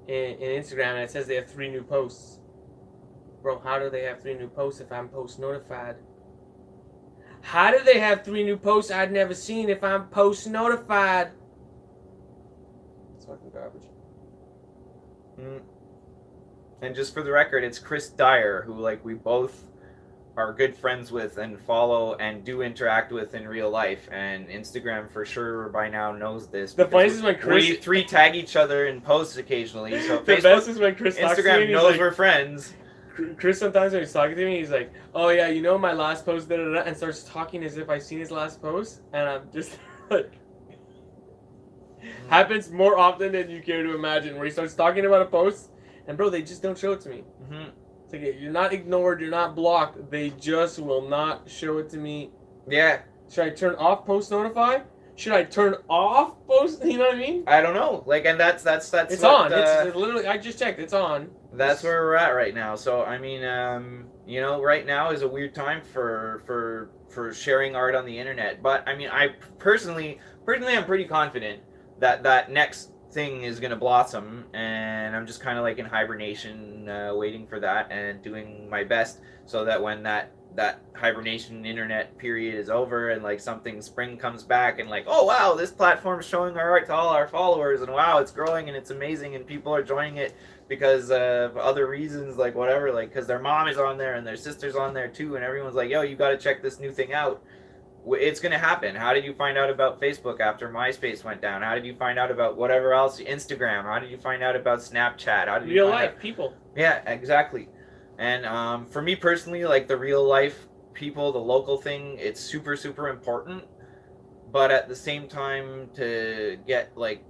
in Instagram and it says they have 3 new posts. Bro, how do they have 3 new posts if I'm post notified? How do they have 3 new posts I'd never seen if I'm post notified? It's fucking garbage.
And just for the record, it's Chris Dyer, who like we both are good friends with and follow and do interact with in real life, and Instagram for sure by now knows this.
The funniest is when Chris...
We 3 tag each other in posts occasionally, so
the best is when Chris talks to me
Instagram knows
like,
we're friends.
Chris sometimes when he's talking to me, he's like, "Oh yeah, you know my last post," da, da, da, and starts talking as if I've seen his last post, and I'm just like, happens more often than you care to imagine. Where he starts talking about a post, and bro, they just don't show it to me. It's like you're not ignored, you're not blocked. They just will not show it to me.
Yeah.
Should I turn off post notify? Should I turn off post? You know what I mean?
I don't know. Like, and that's.
It's
what,
on. It's literally. I just checked. It's on.
That's where we're at right now. So I mean, you know, right now is a weird time for sharing art on the internet. But I mean, I personally, I'm pretty confident that next thing is gonna blossom, and I'm just kind of like in hibernation, waiting for that and doing my best so that when that hibernation internet period is over and like spring comes back and like, oh wow, this platform's showing our art to all our followers, and wow, it's growing and it's amazing and people are joining it because of other reasons, like whatever, like because their mom is on there and their sister's on there too, and everyone's like, yo, you got to check this new thing out. It's going to happen. How did you find out about Facebook after MySpace went down? How did you find out about whatever else? Instagram? How did you find out about Snapchat? How did you
real life people?
Yeah, exactly. And for me personally, like the real life people, the local thing, it's super, super important. But at the same time, to get like,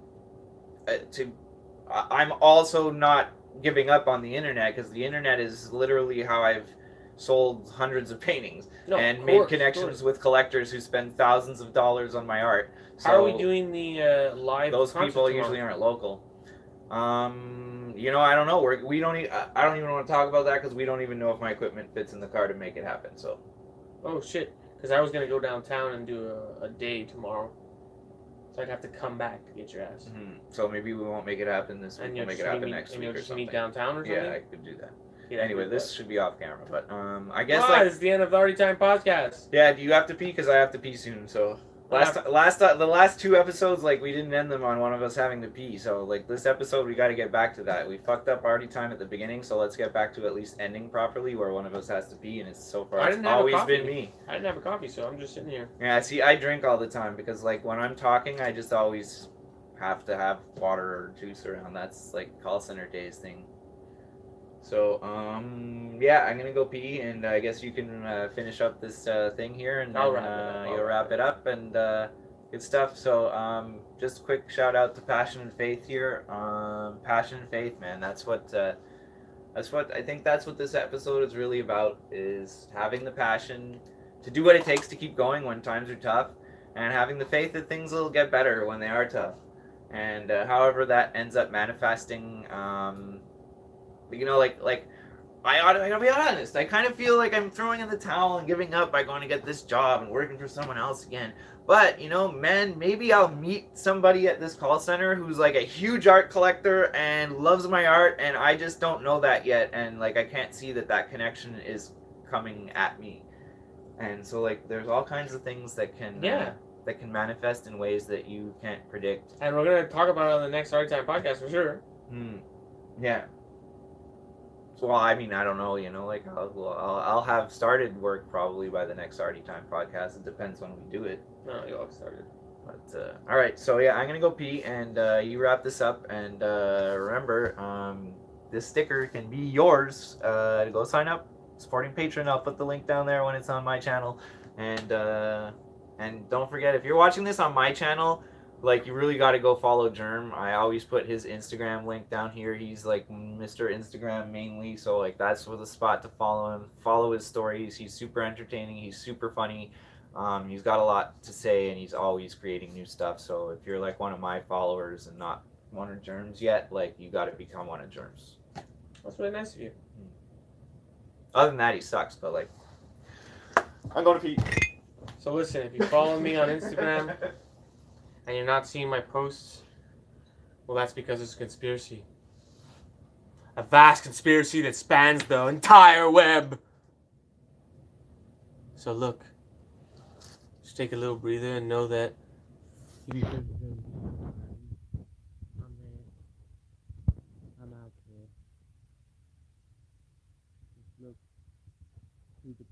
I'm also not giving up on the internet, because the internet is literally how I've sold hundreds of paintings and made connections with collectors who spend thousands of dollars on my art. So
how are we doing the live?
Those people usually aren't local. You know, I don't know. We don't. I don't even want to talk about that because we don't even know if my equipment fits in the car to make it happen. So.
Oh shit! Because I was gonna go downtown and do a day tomorrow, so I'd have to come back to get your ass.
So maybe we won't make it happen this week. We'll make it happen next week or something.
Meet downtown or something.
Yeah, I could do that. Anyway, this should be off camera, but I guess
it's the end of the Arty Time podcast.
Yeah, do you have to pee? Because I have to pee soon. So the last 2 episodes, like we didn't end them on one of us having to pee. So like this episode, we got to get back to that. We fucked up Arty Time at the beginning, so let's get back to at least ending properly, where one of us has to pee, and it's always been me.
I didn't have a coffee, so I'm just sitting here.
Yeah, see, I drink all the time because like when I'm talking, I just always have to have water or juice around. That's like call center days thing. So, yeah, I'm gonna go pee, and I guess you can finish up this thing here, and then you'll wrap it up, and good stuff. So, just a quick shout out to Passion and Faith here. Passion and faith, man. That's what I think. That's what this episode is really about: is having the passion to do what it takes to keep going when times are tough, and having the faith that things will get better when they are tough. And however that ends up manifesting. You know, like I gotta be honest. I kind of feel like I'm throwing in the towel and giving up by going to get this job and working for someone else again. But you know, man, maybe I'll meet somebody at this call center who's like a huge art collector and loves my art, and I just don't know that yet. And like I can't see that connection is coming at me. And so like, there's all kinds of things that can that can manifest in ways that you can't predict.
And we're gonna talk about it on the next Arty Time podcast for sure.
Yeah. Well, I mean, I don't know, you know, like I'll have started work probably by the next Arty Time podcast. It depends when we do it.
No, you'll have started.
But all right, so yeah, I'm gonna go pee, and you wrap this up, and remember, this sticker can be yours. To go sign up
supporting patron. I'll put the link down there when it's on my channel. And don't forget, if you're watching this on my channel, like, you really got to go follow Germ. I always put his Instagram link down here. He's like Mr. Instagram mainly, so like that's the spot to follow him. Follow his stories. He's super entertaining. He's super funny. He's got a lot to say, and he's always creating new stuff. So if you're like one of my followers and not one of Germ's yet, like, you got to become one of Germ's.
That's really nice of you.
Other than that, he sucks. But like, I'm going to pee.
So listen, if you follow me on Instagram and you're not seeing my posts, well, that's because it's a conspiracy. A vast conspiracy that spans the entire web. So look, just take a little breather and know that I'm out here. Just look through the